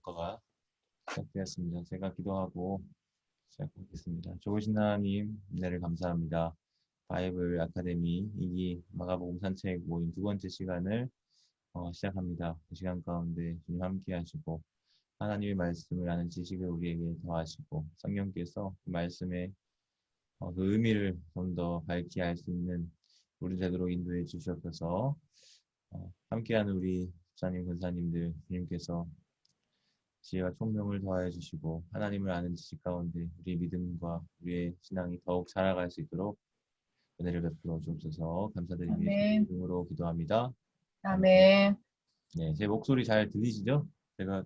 녹화가 시작되었습니다. 제가 기도하고 시작하겠습니다. 좋으신 하나님, 은혜를 감사합니다. 바이블 아카데미 2기 마가복음 산책 모임 두 번째 시간을 시작합니다. 그 시간 가운데 주님 함께 하시고 하나님의 말씀을 아는 지식을 우리에게 더하시고 성령께서 그 말씀의 그 의미를 좀 더 밝히 알 수 있는 우리 되도록 인도해 주시옵소서. 함께하는 우리 집사님, 권사님들 주님께서 지혜와 총명을 더하여 주시고 하나님을 아는 지식 가운데 우리의 믿음과 우리의 신앙이 더욱 자라갈 수 있도록 은혜를 베풀어 주옵소서. 감사드리며 예수님 아멘. 이름으로 기도합니다. 아멘. 아멘. 네, 제 목소리 잘 들리시죠? 제가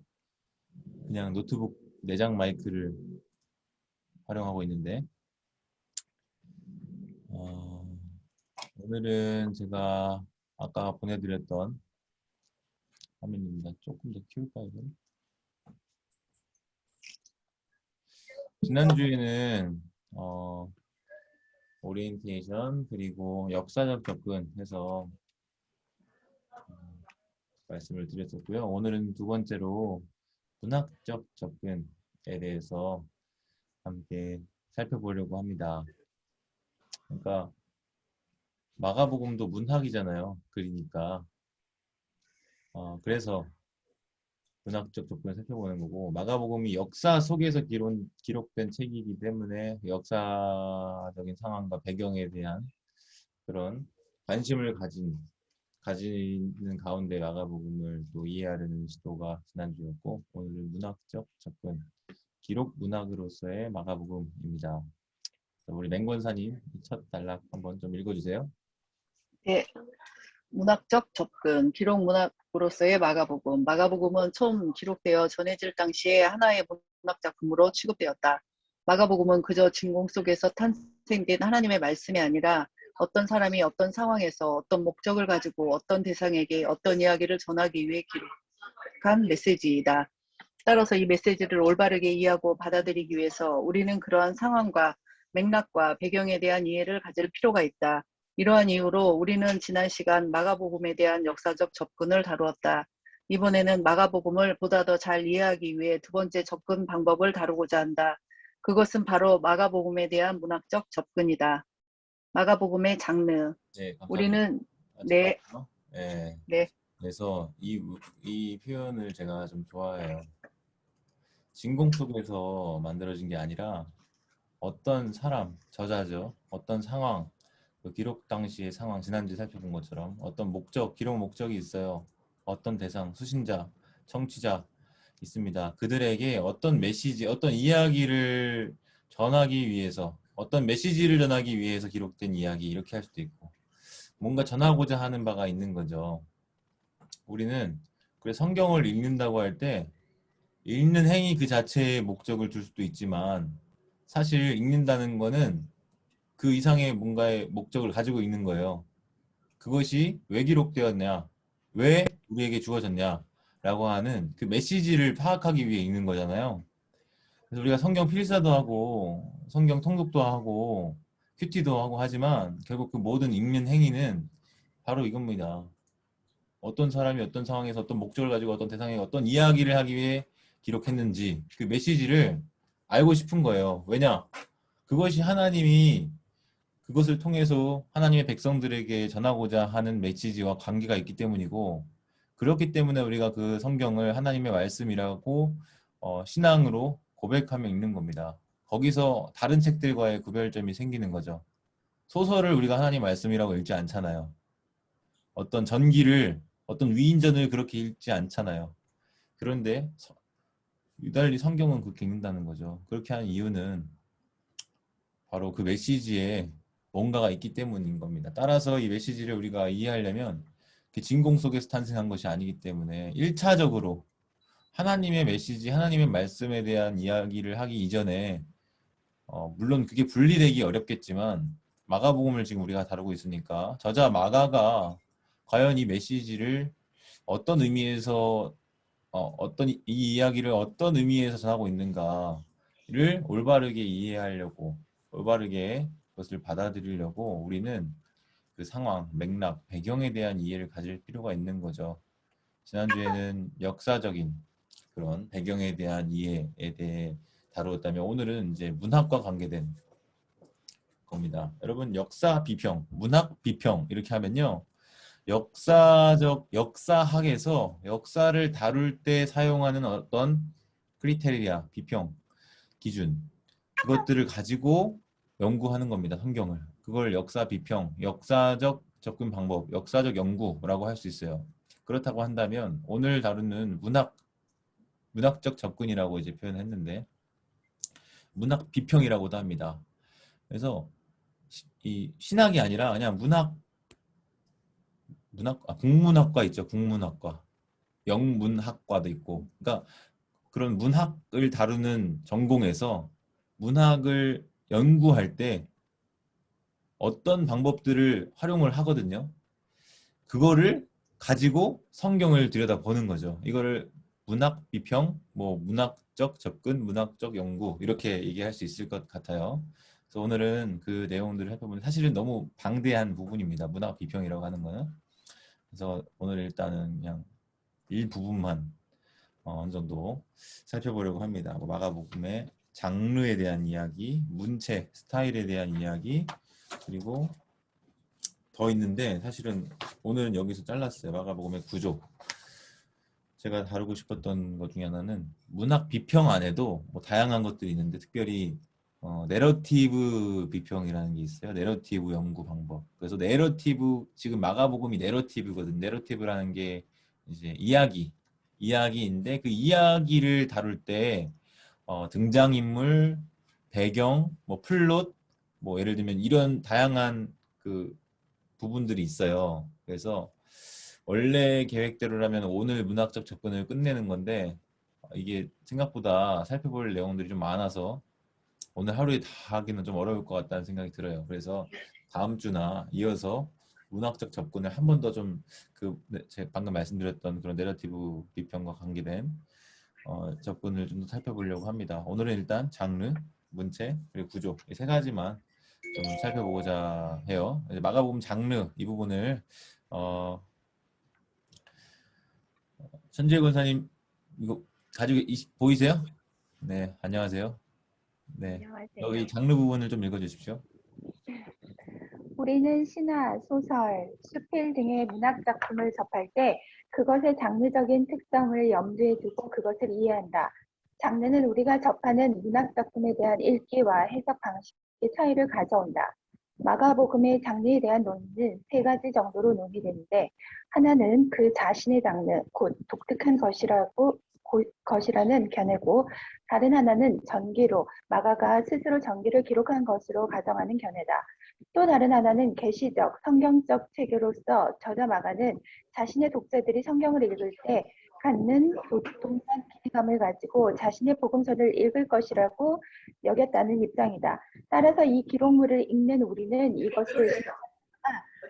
그냥 노트북 내장 마이크를 활용하고 있는데 오늘은 제가 아까 보내드렸던 화면입니다. 조금 더 키울까요? 이건? 지난주에는 오리엔테이션 그리고 역사적 접근해서 말씀을 드렸었고요. 오늘은 두 번째로 문학적 접근에 대해서 함께 살펴보려고 합니다. 그러니까 마가복음도 문학이잖아요. 글이니까. 그래서 문학적 접근을 살펴보는 거고 마가복음이 역사 속에서 기록된 책이기 때문에 역사적인 상황과 배경에 대한 그런 관심을 가지는 가운데 마가복음을 또 이해하려는 시도가 지난주였고 오늘은 문학적 접근, 기록 문학으로서의 마가복음입니다. 우리 맹권사님 첫 단락 한번 좀 읽어주세요. 네. 문학적 접근, 기록 문학으로서의 마가복음. 마가복음은 처음 기록되어 전해질 당시에 하나의 문학 작품으로 취급되었다. 마가복음은 그저 진공 속에서 탄생된 하나님의 말씀이 아니라 어떤 사람이 어떤 상황에서 어떤 목적을 가지고 어떤 대상에게 어떤 이야기를 전하기 위해 기록한 메시지이다. 따라서 이 메시지를 올바르게 이해하고 받아들이기 위해서 우리는 그러한 상황과 맥락과 배경에 대한 이해를 가질 필요가 있다. 이러한 이유로 우리는 지난 시간 마가복음에 대한 역사적 접근을 다루었다. 이번에는 마가복음을 보다 더 잘 이해하기 위해 두 번째 접근 방법을 다루고자 한다. 그것은 바로 마가복음에 대한 문학적 접근이다. 마가복음의 장르. 네, 감사합니다. 우리는 네, 잠깐만요. 네, 네, 그래서 이 표현을 제가 좀 좋아해요. 진공 속에서 만들어진 게 아니라 어떤 사람, 저자죠. 어떤 상황, 그 기록 당시의 상황, 지난주에 살펴본 것처럼 어떤 목적, 기록 목적이 있어요. 어떤 대상, 수신자, 청취자 있습니다. 그들에게 어떤 메시지, 어떤 이야기를 전하기 위해서, 어떤 메시지를 전하기 위해서 기록된 이야기 이렇게 할 수도 있고 뭔가 전하고자 하는 바가 있는 거죠. 우리는 그래 성경을 읽는다고 할 때 읽는 행위 그 자체의 목적을 줄 수도 있지만 사실 읽는다는 거는 그 이상의 뭔가의 목적을 가지고 있는 거예요. 그것이 왜 기록되었냐, 왜 우리에게 주어졌냐 라고 하는 그 메시지를 파악하기 위해 읽는 거잖아요. 그래서 우리가 성경 필사도 하고 성경 통독도 하고 큐티도 하고 하지만 결국 그 모든 읽는 행위는 바로 이겁니다. 어떤 사람이 어떤 상황에서 어떤 목적을 가지고 어떤 대상에 어떤 이야기를 하기 위해 기록했는지 그 메시지를 알고 싶은 거예요. 왜냐? 그것이 하나님이 그것을 통해서 하나님의 백성들에게 전하고자 하는 메시지와 관계가 있기 때문이고 그렇기 때문에 우리가 그 성경을 하나님의 말씀이라고 신앙으로 고백하며 읽는 겁니다. 거기서 다른 책들과의 구별점이 생기는 거죠. 소설을 우리가 하나님 말씀이라고 읽지 않잖아요. 어떤 전기를 어떤 위인전을 그렇게 읽지 않잖아요. 그런데 유달리 성경은 그렇게 읽는다는 거죠. 그렇게 하는 이유는 바로 그 메시지에 뭔가가 있기 때문인 겁니다. 따라서 이 메시지를 우리가 이해하려면 그 진공 속에서 탄생한 것이 아니기 때문에 1차적으로 하나님의 메시지, 하나님의 말씀에 대한 이야기를 하기 이전에 물론 그게 분리되기 어렵겠지만 마가복음을 지금 우리가 다루고 있으니까 저자 마가가 과연 이 메시지를 어떤 의미에서 어떤 이 이야기를 어떤 의미에서 전하고 있는가를 올바르게 이해하려고 올바르게 그것을 받아들이려고 우리는 그 상황, 맥락, 배경에 대한 이해를 가질 필요가 있는 거죠. 지난주에는 역사적인 그런 배경에 대한 이해에 대해 다루었다면 오늘은 이제 문학과 관계된 겁니다. 여러분 역사 비평, 문학 비평 이렇게 하면요. 역사학에서 역사를 다룰 때 사용하는 어떤 크리테리아, 비평, 기준 그것들을 가지고 연구하는 겁니다. 성경을. 그걸 역사 비평, 역사적 접근 방법, 역사적 연구라고 할 수 있어요. 그렇다고 한다면 오늘 다루는 문학적 접근이라고 이제 표현했는데 문학 비평이라고도 합니다. 그래서 이 신학이 아니라 그냥 국문학과 있죠. 국문학과. 영문학과도 있고. 그러니까 그런 문학을 다루는 전공에서 문학을 연구할 때 어떤 방법들을 활용을 하거든요. 그거를 가지고 성경을 들여다보는 거죠. 이거를 문학 비평, 뭐 문학적 접근, 문학적 연구 이렇게 얘기할 수 있을 것 같아요. 그래서 오늘은 그 내용들을 해보면 사실은 너무 방대한 부분입니다. 문학 비평이라고 하는 거는. 그래서 오늘 일단은 그냥 일부분만 어느 정도 살펴보려고 합니다. 뭐 마가복음의 장르에 대한 이야기, 문체, 스타일에 대한 이야기, 그리고 더 있는데 사실은 오늘은 여기서 잘랐어요. 마가복음의 구조. 제가 다루고 싶었던 것 중에 하나는 문학 비평 안에도 뭐 다양한 것들이 있는데 특별히 내러티브 비평이라는 게 있어요. 내러티브 연구 방법. 그래서 지금 마가복음이 내러티브거든. 내러티브라는 게 이제 이야기인데 그 이야기를 다룰 때 등장인물, 배경, 뭐 플롯, 뭐 예를 들면 이런 다양한 그 부분들이 있어요. 그래서 원래 계획대로라면 오늘 문학적 접근을 끝내는 건데 이게 생각보다 살펴볼 내용들이 좀 많아서 오늘 하루에 다 하기는 좀 어려울 것 같다는 생각이 들어요. 그래서 다음 주나 이어서 문학적 접근을 한 번 더 좀 제가 방금 말씀드렸던 그런 내러티브 비평과 관계된 접근을 좀 더 살펴보려고 합니다. 오늘은 일단 장르, 문체, 그리고 구조 이 세 가지만 좀 살펴보고자 해요. 이제 마가복음 장르 이 부분을 어, 천재 권사님 이거 가지고 보이세요? 네, 안녕하세요. 네, 안녕하세요. 여기 장르 부분을 좀 읽어주십시오. 우리는 시나, 소설, 수필 등의 문학 작품을 접할 때 그것의 장르적인 특성을 염두에 두고 그것을 이해한다. 장르는 우리가 접하는 문학 작품에 대한 읽기와 해석 방식의 차이를 가져온다. 마가복음의 장르에 대한 논의는 세 가지 정도로 논의되는데 하나는 그 자신의 장르, 곧 독특한 것이라는 견해고 다른 하나는 전기로 마가가 스스로 전기를 기록한 것으로 가정하는 견해다. 또 다른 하나는 계시적, 성경적 체계로서 저자 마가는 자신의 독자들이 성경을 읽을 때 갖는 동일한 기대감을 가지고 자신의 복음서를 읽을 것이라고 여겼다는 입장이다. 따라서 이 기록물을 읽는 우리는 이것을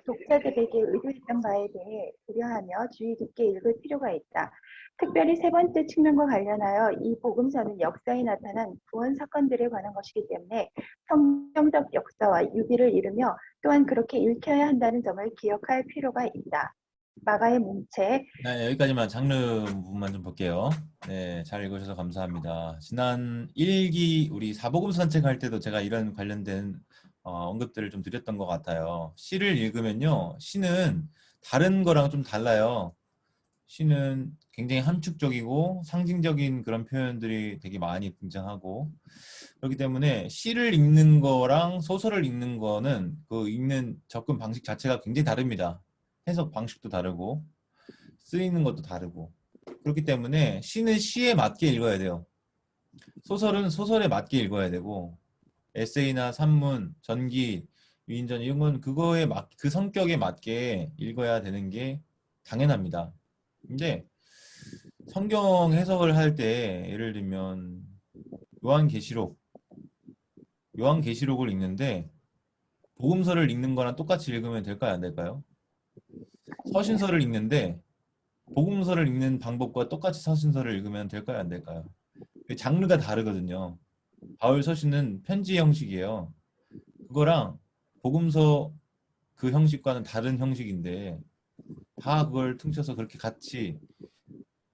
독자들에게 의도했던 바에 대해 고려하며 주의 깊게 읽을 필요가 있다. 특별히 세 번째 측면과 관련하여 이 복음서는 역사에 나타난 구원 사건들에 관한 것이기 때문에 성경적 역사와 유비를 이루며 또한 그렇게 읽혀야 한다는 점을 기억할 필요가 있다. 마가의 문체. 네, 여기까지만 장르 부분만 좀 볼게요. 네, 잘 읽으셔서 감사합니다. 지난 1기 우리 사복음 산책할 때도 제가 이런 관련된 언급들을 좀 드렸던 것 같아요. 시를 읽으면요. 시는 다른 거랑 좀 달라요. 시는 굉장히 함축적이고 상징적인 그런 표현들이 되게 많이 등장하고 그렇기 때문에 시를 읽는 거랑 소설을 읽는 거는 그 읽는 접근 방식 자체가 굉장히 다릅니다. 해석 방식도 다르고 쓰이는 것도 다르고 그렇기 때문에 시는 시에 맞게 읽어야 돼요. 소설은 소설에 맞게 읽어야 되고 에세이나 산문, 전기, 위인전 이런 건 그 성격에 맞게 읽어야 되는 게 당연합니다. 근데 성경 해석을 할 때 예를 들면 요한계시록, 요한계시록을 읽는데 복음서를 읽는 거랑 똑같이 읽으면 될까요? 안 될까요? 서신서를 읽는데 복음서를 읽는 방법과 똑같이 서신서를 읽으면 될까요? 안 될까요? 장르가 다르거든요. 바울 서신은 편지 형식이에요. 그거랑 복음서 그 형식과는 다른 형식인데 다 그걸 퉁쳐서 그렇게 같이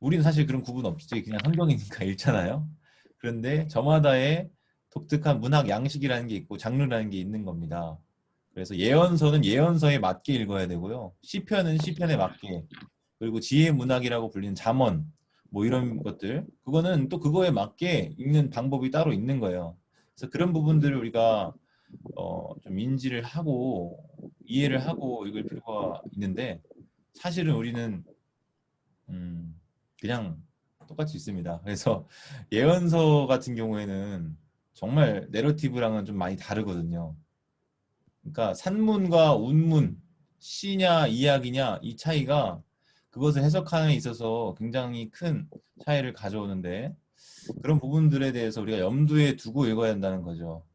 우리는 사실 그런 구분 없지. 그냥 성경이니까 읽잖아요. 그런데 저마다의 독특한 문학 양식이라는 게 있고 장르라는 게 있는 겁니다. 그래서 예언서는 예언서에 맞게 읽어야 되고요. 시편은 시편에 맞게, 그리고 지혜 문학이라고 불리는 잠언 뭐 이런 것들, 그거는 또 그거에 맞게 읽는 방법이 따로 있는 거예요. 그래서 그런 부분들을 우리가 좀 인지를 하고 이해를 하고 읽을 필요가 있는데, 사실은 우리는 그냥 똑같이 있습니다. 그래서 예언서 같은 경우에는 정말 내러티브랑은 좀 많이 다르거든요. 그러니까 산문과 운문, 시냐 이야기냐, 이 차이가 그것을 해석하는 데 있어서 굉장히 큰 차이를 가져오는데, 그런 부분들에 대해서 우리가 염두에 두고 읽어야 한다는 거죠.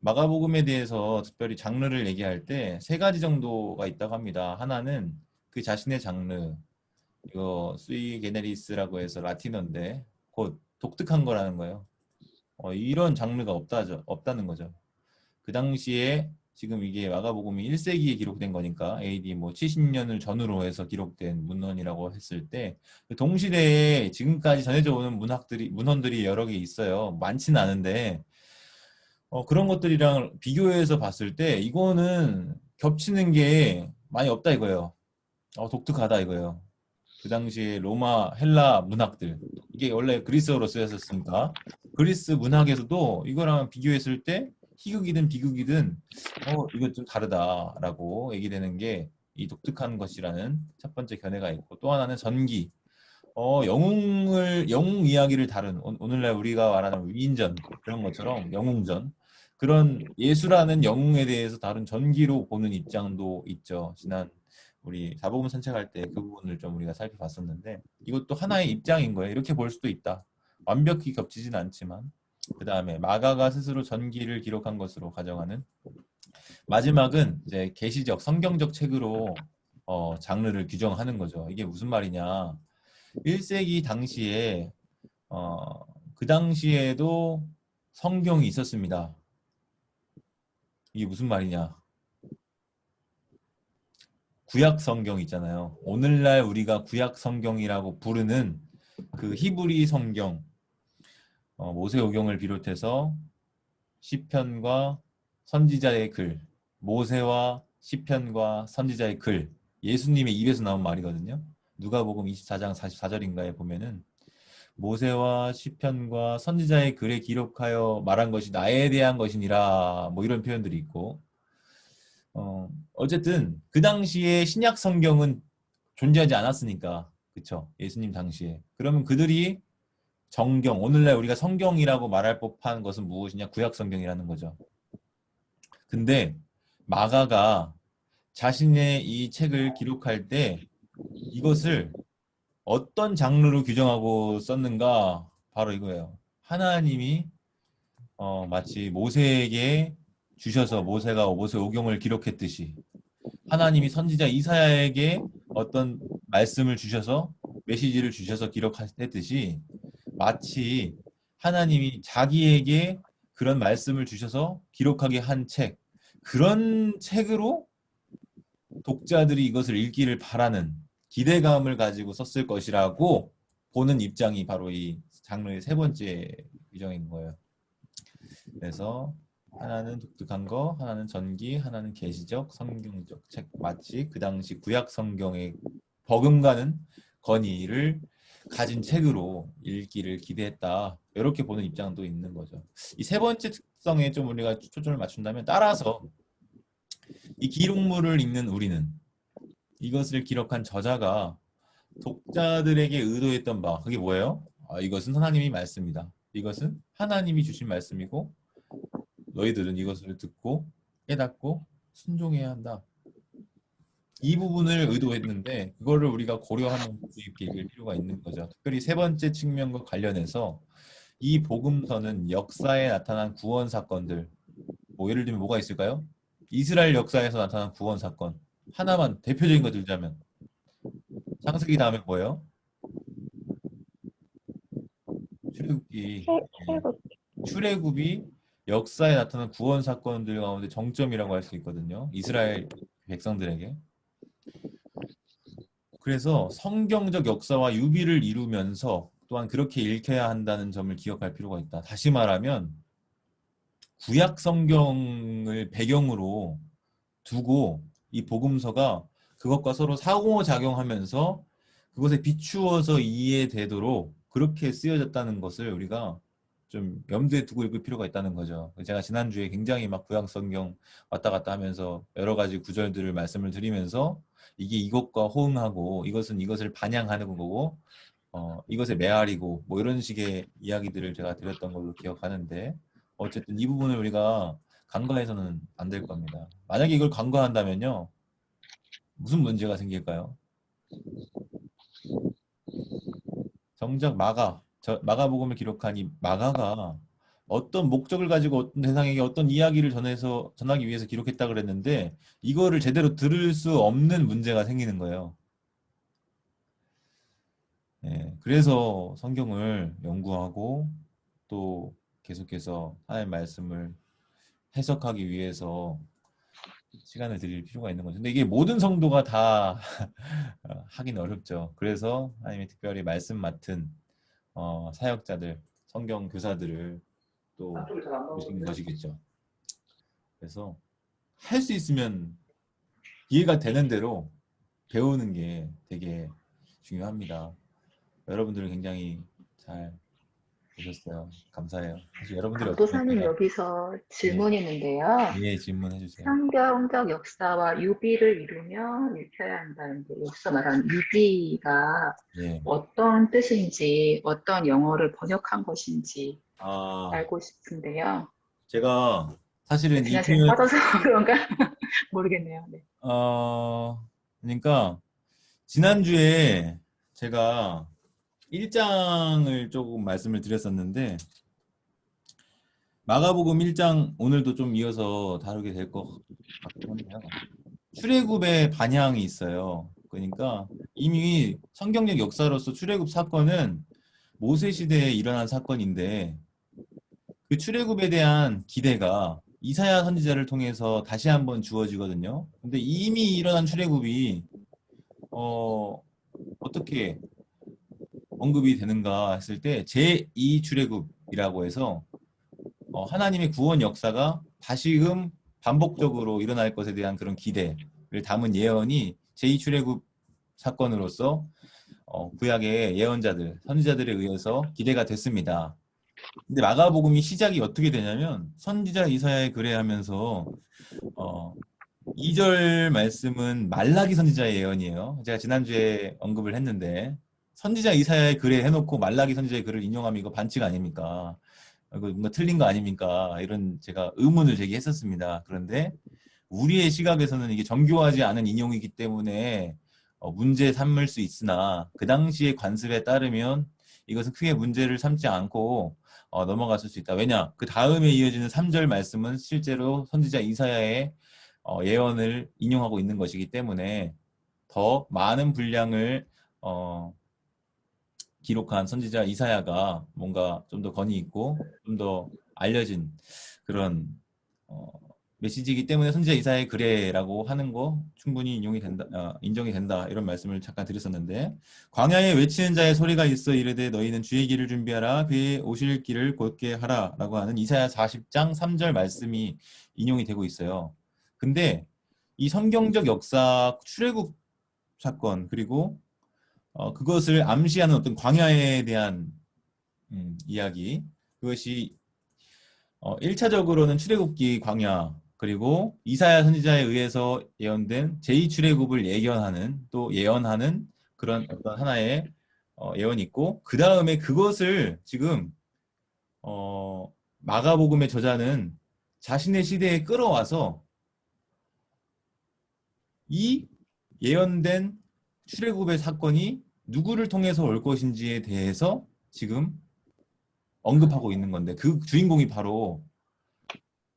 마가복음에 대해서 특별히 장르를 얘기할 때 세 가지 정도가 있다고 합니다. 하나는 그 자신의 장르, 이거 스이 게네리스라고 해서 라틴어인데 곧 독특한 거라는 거예요. 이런 장르가 없다는 거죠. 그 당시에 지금 이게 마가복음이 1세기에 기록된 거니까 AD 뭐 70년을 전후로 해서 기록된 문헌이라고 했을 때, 동시대에 지금까지 전해져 오는 문헌들이 여러 개 있어요. 많지는 않은데 그런 것들이랑 비교해서 봤을 때 이거는 겹치는 게 많이 없다 이거예요. 독특하다 이거예요. 그 당시에 로마, 헬라 문학들, 이게 원래 그리스어로 쓰였었으니까 그리스 문학에서도 이거랑 비교했을 때 희극이든 비극이든 이거 좀 다르다라고 얘기되는 게 이 독특한 것이라는 첫 번째 견해가 있고, 또 하나는 전기, 영웅 이야기를 다룬, 오늘날 우리가 말하는 위인전 그런 것처럼 영웅전, 그런 예수라는 영웅에 대해서 다룬 전기로 보는 입장도 있죠. 지난 우리 사복음 산책할 때 그 부분을 좀 우리가 살펴봤었는데, 이것도 하나의 입장인 거예요. 이렇게 볼 수도 있다. 완벽히 겹치진 않지만. 그 다음에 마가가 스스로 전기를 기록한 것으로 가정하는, 마지막은 이제 계시적 성경적 책으로 장르를 규정하는 거죠. 이게 무슨 말이냐? 1세기 당시에 그 당시에도 성경이 있었습니다. 이게 무슨 말이냐? 구약 성경 있잖아요. 오늘날 우리가 구약 성경이라고 부르는 그 히브리 성경, 모세오경을 비롯해서 시편과 선지자의 글, 모세와 시편과 선지자의 글, 예수님의 입에서 나온 말이거든요. 누가복음 24장 44절인가에 보면은 모세와 시편과 선지자의 글에 기록하여 말한 것이 나에 대한 것이니라, 뭐 이런 표현들이 있고, 어쨌든 그 당시에 신약 성경은 존재하지 않았으니까, 그쵸? 예수님 당시에. 그러면 그들이 정경, 오늘날 우리가 성경이라고 말할 법한 것은 무엇이냐? 구약 성경이라는 거죠. 근데 마가가 자신의 이 책을 기록할 때 이것을 어떤 장르로 규정하고 썼는가? 바로 이거예요. 하나님이 마치 모세에게 주셔서 모세가 모세오경을 기록했듯이, 하나님이 선지자 이사야에게 어떤 말씀을 주셔서 메시지를 주셔서 기록했듯이, 마치 하나님이 자기에게 그런 말씀을 주셔서 기록하게 한 책, 그런 책으로 독자들이 이것을 읽기를 바라는 기대감을 가지고 썼을 것이라고 보는 입장이 바로 이 장르의 세 번째 규정인 거예요. 그래서 하나는 독특한 거, 하나는 전기, 하나는 계시적, 성경적 책, 마치 그 당시 구약 성경에 버금가는 권위를 가진 책으로 읽기를 기대했다. 이렇게 보는 입장도 있는 거죠. 이 세 번째 특성에 좀 우리가 초점을 맞춘다면, 따라서 이 기록물을 읽는 우리는, 이것을 기록한 저자가 독자들에게 의도했던 바, 그게 뭐예요? 이것은 하나님의 말씀이다. 이것은 하나님이 주신 말씀이고 너희들은 이것을 듣고 깨닫고 순종해야 한다. 이 부분을 의도했는데, 그거를 우리가 고려하는 부분 있게 읽을 필요가 있는 거죠. 특별히 세 번째 측면과 관련해서 이 복음서는 역사에 나타난 구원 사건들, 뭐 예를 들면 뭐가 있을까요? 이스라엘 역사에서 나타난 구원 사건 하나만 대표적인 거 들자면, 창세기 다음에 뭐예요? 출애굽기. 출애굽. 출애굽이 역사에 나타난 구원 사건들 가운데 정점이라고 할 수 있거든요. 이스라엘 백성들에게. 그래서 성경적 역사와 유비를 이루면서 또한 그렇게 읽혀야 한다는 점을 기억할 필요가 있다. 다시 말하면 구약 성경을 배경으로 두고 이 복음서가 그것과 서로 상호작용하면서 그것에 비추어서 이해되도록 그렇게 쓰여졌다는 것을 우리가 좀 염두에 두고 읽을 필요가 있다는 거죠. 제가 지난주에 굉장히 막 구약 성경 왔다 갔다 하면서 여러 가지 구절들을 말씀을 드리면서 이게 이것과 호응하고 이것은 이것을 반영하는 거고 이것의 메아리고 뭐 이런 식의 이야기들을 제가 드렸던 걸로 기억하는데 어쨌든 이 부분을 우리가 간과해서는 안 될 겁니다. 만약에 이걸 간과한다면요. 무슨 문제가 생길까요? 정작 마가복음을 기록한 이 마가가 어떤 목적을 가지고 어떤 대상에게 어떤 이야기를 전하기 위해서 기록했다 그랬는데 이거를 제대로 들을 수 없는 문제가 생기는 거예요. 예, 그래서 성경을 연구하고 또 계속해서 하나님의 말씀을 해석하기 위해서 시간을 드릴 필요가 있는 거죠. 근데 이게 모든 성도가 다 하긴 어렵죠. 그래서 하나님이 특별히 말씀 맡은 사역자들, 성경 교사들을 또 보신 것이겠죠. 그래서 할 수 있으면 이해가 되는 대로 배우는 게 되게 중요합니다. 여러분들 굉장히 잘 보셨어요. 감사해요. 사실 여러분들이 어떻게 강도사님 여기서 질문이 있는데요. 예, 질문해 주세요. 성경적 역사와 유비를 이루면 읽혀야 한다는데 여기서 말하는 유비가 예. 어떤 뜻인지 어떤 영어를 번역한 것인지 아, 알고 싶은데요. 제가 사실은 이 지나치게 표현 빠져서 그런가 모르겠네요. 네. 그러니까 지난주에 제가 1장을 조금 말씀을 드렸었는데 마가복음 1장 오늘도 좀 이어서 다루게 될 것 같긴 한데요. 출애굽의 반향이 있어요. 그러니까 이미 성경적 역사로서 출애굽 사건은 모세 시대에 일어난 사건인데 그 출애굽에 대한 기대가 이사야 선지자를 통해서 다시 한번 주어지거든요. 근데 이미 일어난 출애굽이 어떻게 언급이 되는가 했을 때 제2 출애굽이라고 해서 하나님의 구원 역사가 다시금 반복적으로 일어날 것에 대한 그런 기대를 담은 예언이 제2 출애굽 사건으로서 구약의 예언자들, 선지자들에 의해서 기대가 됐습니다. 근데 마가복음이 시작이 어떻게 되냐면 선지자 이사야의 글에하면서 2절 말씀은 말라기 선지자의 예언이에요. 제가 지난주에 언급을 했는데 선지자 이사야의 글에 해놓고 말라기 선지자의 글을 인용하면 이거 반칙 아닙니까? 이거 뭔가 틀린 거 아닙니까? 이런 제가 의문을 제기했었습니다. 그런데 우리의 시각에서는 이게 정교하지 않은 인용이기 때문에 문제 삼을 수 있으나 그 당시의 관습에 따르면 이것은 크게 문제를 삼지 않고 넘어갔을 수 있다. 왜냐? 그 다음에 이어지는 3절 말씀은 실제로 선지자 이사야의 예언을 인용하고 있는 것이기 때문에 더 많은 분량을 기록한 선지자 이사야가 뭔가 좀 더 권위 있고 좀 더 알려진 그런 메시지이기 때문에 선지자 이사야의 글에라고 하는 거 충분히 인정이 된다 이런 말씀을 잠깐 드렸었는데 광야에 외치는 자의 소리가 있어 이르되 너희는 주의 길을 준비하라 그의 오실 길을 곧게 하라 라고 하는 이사야 40장 3절 말씀이 인용이 되고 있어요. 근데 이 성경적 역사 출애굽 사건 그리고 그것을 암시하는 어떤 광야에 대한 이야기 그것이 1차적으로는 출애굽기 광야 그리고 이사야 선지자에 의해서 예언된 제2출애굽을 예언하는 그런 어떤 하나의 예언이 있고 그 다음에 그것을 지금 마가복음의 저자는 자신의 시대에 끌어와서 이 예언된 출애굽의 사건이 누구를 통해서 올 것인지에 대해서 지금 언급하고 있는 건데 그 주인공이 바로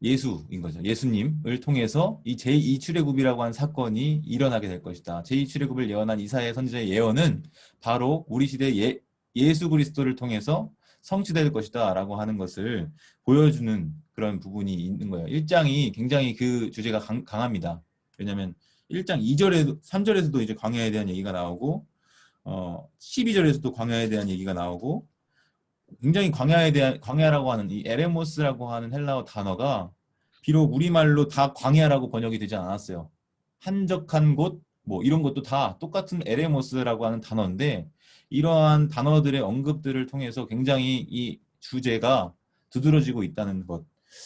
예수인 거죠. 예수님을 통해서 이 제2 출애굽이라고 한 사건이 일어나게 될 것이다. 제2 출애굽을 예언한 이사야 선지자의 예언은 바로 우리 시대 예수 그리스도를 통해서 성취될 것이다 라고 하는 것을 보여주는 그런 부분이 있는 거예요. 1장이 굉장히 그 주제가 강합니다. 왜냐하면 1장 2절에도 3절에서도 이제 광야에 대한 얘기가 나오고 12절에서도 광야에 대한 얘기가 나오고 굉장히 광야라고 하는 이 에레모스라고 하는 헬라어 단어가 비록 우리말로 다 광야라고 번역이 되지 않았어요. 한적한 곳 뭐 이런 것도 다 똑같은 에레모스라고 하는 단어인데 이러한 단어들의 언급들을 통해서 굉장히 이 주제가 두드러지고 있다는 것.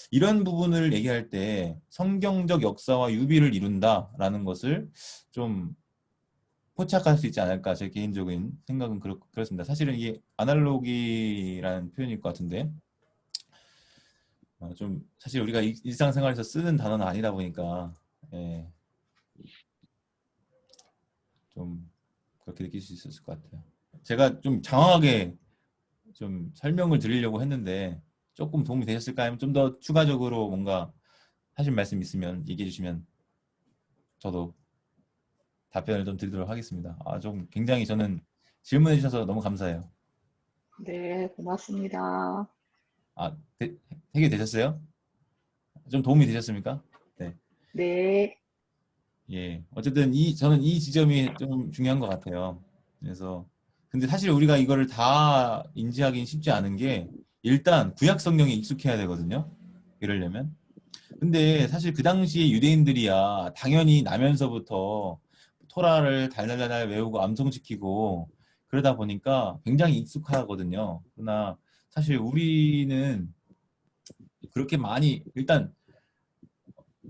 이런 부분을 얘기할 때 성경적 역사와 유비를 이룬다라는 것을 좀 포착할 수 있지 않을까 제 개인적인 생각은 그렇습니다. 사실은 이게 아날로기라는 표현일 것 같은데 좀 사실 우리가 일상생활에서 쓰는 단어는 아니다 보니까 예, 좀 그렇게 느낄 수 있었을 것 같아요. 제가 좀 장황하게 좀 설명을 드리려고 했는데 조금 도움이 되셨을까 하면 좀 더 추가적으로 뭔가 하실 말씀 있으면 얘기해 주시면 저도 답변을 좀 드리도록 하겠습니다. 좀 굉장히 저는 질문해 주셔서 너무 감사해요. 네, 고맙습니다. 해결되셨어요? 좀 도움이 되셨습니까? 네. 네, 예. 어쨌든 저는 이 지점이 좀 중요한 것 같아요. 그래서 근데 사실 우리가 이거를 다 인지하기는 쉽지 않은 게 일단 구약 성경에 익숙해야 되거든요. 이러려면. 근데 사실 그 당시에 유대인들이야 당연히 나면서부터 토라를 달달달 외우고 암송시키고 그러다 보니까 굉장히 익숙하거든요. 그러나 사실 우리는 그렇게 많이 일단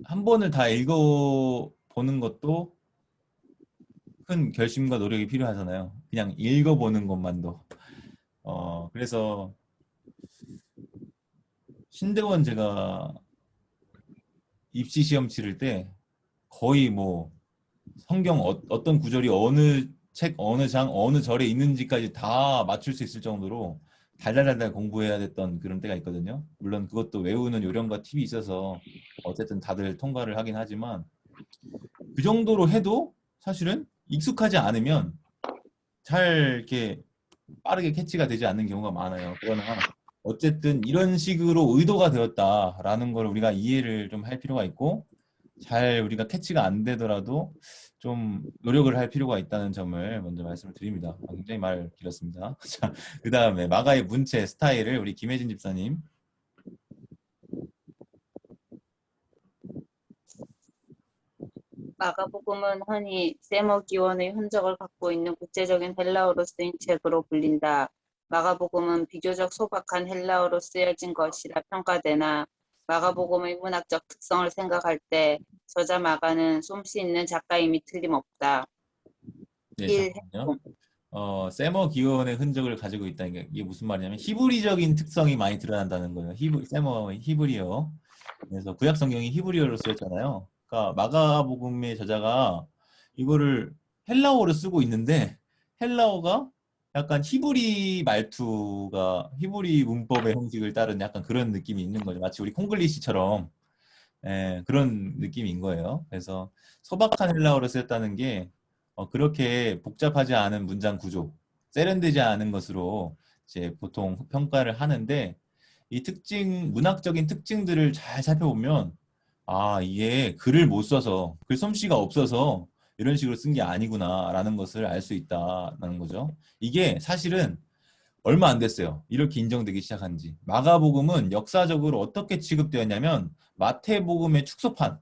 한 번을 다 읽어보는 것도 큰 결심과 노력이 필요하잖아요. 그냥 읽어보는 것만도. 그래서 신대원 제가 입시 시험 치를 때 거의 뭐 성경 어떤 구절이 어느 책, 어느 장, 어느 절에 있는지까지 다 맞출 수 있을 정도로 달달달달 공부해야 됐던 그런 때가 있거든요. 물론 그것도 외우는 요령과 팁이 있어서 어쨌든 다들 통과를 하긴 하지만 그 정도로 해도 사실은 익숙하지 않으면 잘 이렇게 빠르게 캐치가 되지 않는 경우가 많아요. 그러나 어쨌든 이런 식으로 의도가 되었다라는 걸 우리가 이해를 좀 할 필요가 있고 잘 우리가 캐치가 안 되더라도 좀 노력을 할 필요가 있다는 점을 먼저 말씀을 드립니다. 굉장히 말 길었습니다. 자, 그 다음에 마가의 문체 스타일을 우리 김혜진 집사님. 마가복음은 흔히 세머기원의 흔적을 갖고 있는 구체적인 헬라어로 쓰인 책으로 불린다. 마가복음은 비교적 소박한 헬라어로 쓰여진 것이라 평가되나 마가복음의 문학적 특성을 생각할 때 저자 마가는 솜씨 있는 작가임이 틀림없다. 네, 1. 잠깐만요. 세머 기원의 흔적을 가지고 있다는 게 이게 무슨 말이냐면 히브리적인 특성이 많이 드러난다는 거예요. 세머 히브리어. 그래서 구약 성경이 히브리어로 쓰였잖아요. 그러니까 마가복음의 저자가 이거를 헬라어로 쓰고 있는데 헬라어가 약간 히브리 말투가 히브리 문법의 형식을 따른 약간 그런 느낌이 있는 거죠. 마치 우리 콩글리시처럼 그런 느낌인 거예요. 그래서 소박한 헬라어를 쓰였다는 게 그렇게 복잡하지 않은 문장 구조, 세련되지 않은 것으로 이제 보통 평가를 하는데 이 문학적인 특징들을 잘 살펴보면 이게 글을 못 써서 글 솜씨가 없어서 이런 식으로 쓴 게 아니구나라는 것을 알 수 있다는 거죠. 이게 사실은 얼마 안 됐어요. 이렇게 인정되기 시작한 지. 마가복음은 역사적으로 어떻게 취급되었냐면 마태복음의 축소판.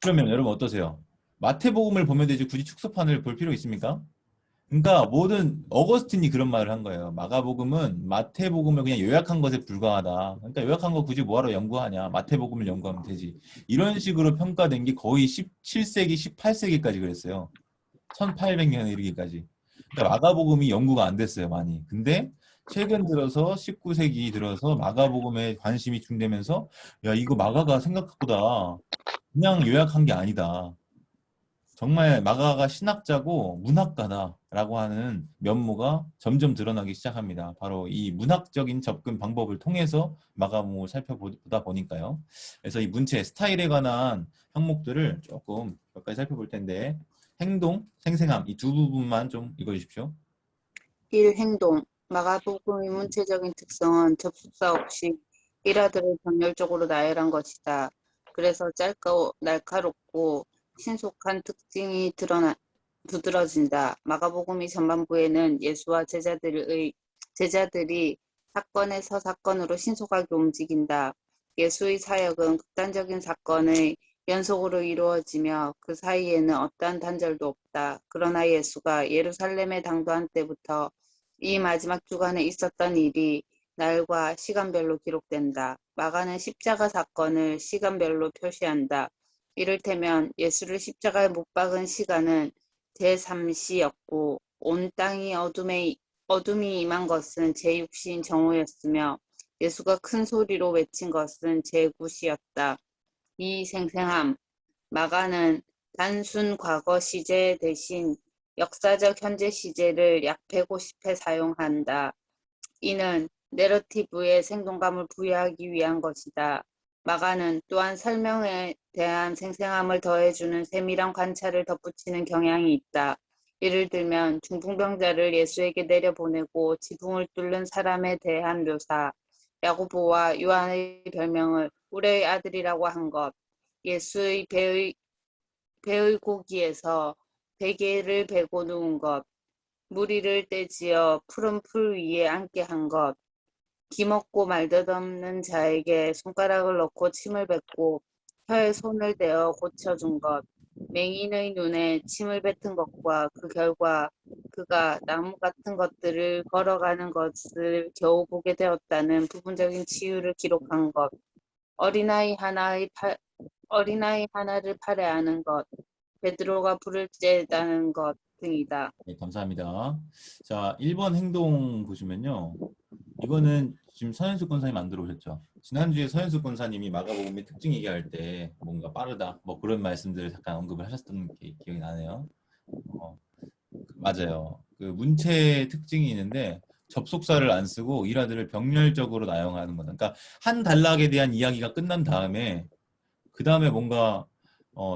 그러면 여러분 어떠세요? 마태복음을 보면 되지 굳이 축소판을 볼 필요 있습니까? 그러니까 모든 어거스틴이 그런 말을 한 거예요. 마가복음은 마태복음을 그냥 요약한 것에 불과하다. 그러니까 요약한 거 굳이 뭐하러 연구하냐. 마태복음을 연구하면 되지. 이런 식으로 평가된 게 거의 17세기, 18세기까지 그랬어요. 1800년에 이르기까지. 그러니까 마가복음이 연구가 안 됐어요, 많이. 근데 최근 들어서 19세기 들어서 마가복음에 관심이 중되면서 야, 이거 마가가 생각보다 그냥 요약한 게 아니다. 정말 마가가 신학자고 문학가다라고 하는 면모가 점점 드러나기 시작합니다. 바로 이 문학적인 접근 방법을 통해서 마가복음을 살펴보다 보니까요. 그래서 이 문체, 스타일에 관한 항목들을 조금 몇 가지 살펴볼 텐데 행동, 생생함 이 두 부분만 좀 읽어주십시오. 1. 행동. 마가복음의 문체적인 특성은 접속사 없이 일화들을 정렬적으로 나열한 것이다. 그래서 짧고 날카롭고 신속한 특징이 두드러진다. 마가복음이 전반부에는 예수와 제자들이 사건에서 사건으로 신속하게 움직인다. 예수의 사역은 극단적인 사건의 연속으로 이루어지며 그 사이에는 어떠한 단절도 없다. 그러나 예수가 예루살렘에 당도한 때부터 이 마지막 주간에 있었던 일이 날과 시간별로 기록된다. 마가는 십자가 사건을 시간별로 표시한다. 이를테면 예수를 십자가에 못 박은 시간은 제3시였고 온 땅이 어둠이 임한 것은 제6시인 정오였으며 예수가 큰 소리로 외친 것은 제9시였다. 이 생생함, 마가는 단순 과거 시제 대신 역사적 현재 시제를 약 150회 사용한다. 이는 내러티브에 생동감을 부여하기 위한 것이다. 마가는 또한 설명에 대한 생생함을 더해주는 세밀한 관찰을 덧붙이는 경향이 있다. 예를 들면 중풍병자를 예수에게 내려보내고 지붕을 뚫는 사람에 대한 묘사, 야고보와 요한의 별명을 우레의 아들이라고 한 것, 예수의 배의 고기에서 베개를 베고 누운 것, 무리를 떼지어 푸른 풀 위에 앉게 한 것, 기먹고 말덧없는 자에게 손가락을 넣고 침을 뱉고 혀에 손을 대어 고쳐준 것, 맹인의 눈에 침을 뱉은 것과 그 결과 그가 나무 같은 것들을 걸어가는 것을 겨우 보게 되었다는 부분적인 치유를 기록한 것, 어린아이 하나를 팔아하는 것, 베드로가 불을 쬐다는 것 등이다. 네, 감사합니다. 자, 1번 행동 보시면요. 이거는 지금 서현숙 권사님 만들어 오셨죠. 지난주에 서현숙 권사님이 마가복음의 특징 얘기할 때 뭔가 빠르다 뭐 그런 말씀들을 잠깐 언급을 하셨던 게 기억이 나네요. 맞아요. 그 문체의 특징이 있는데 접속사를 안 쓰고 일화들을 병렬적으로 나열하는 거다. 그러니까 한 단락에 대한 이야기가 끝난 다음에 그 다음에 뭔가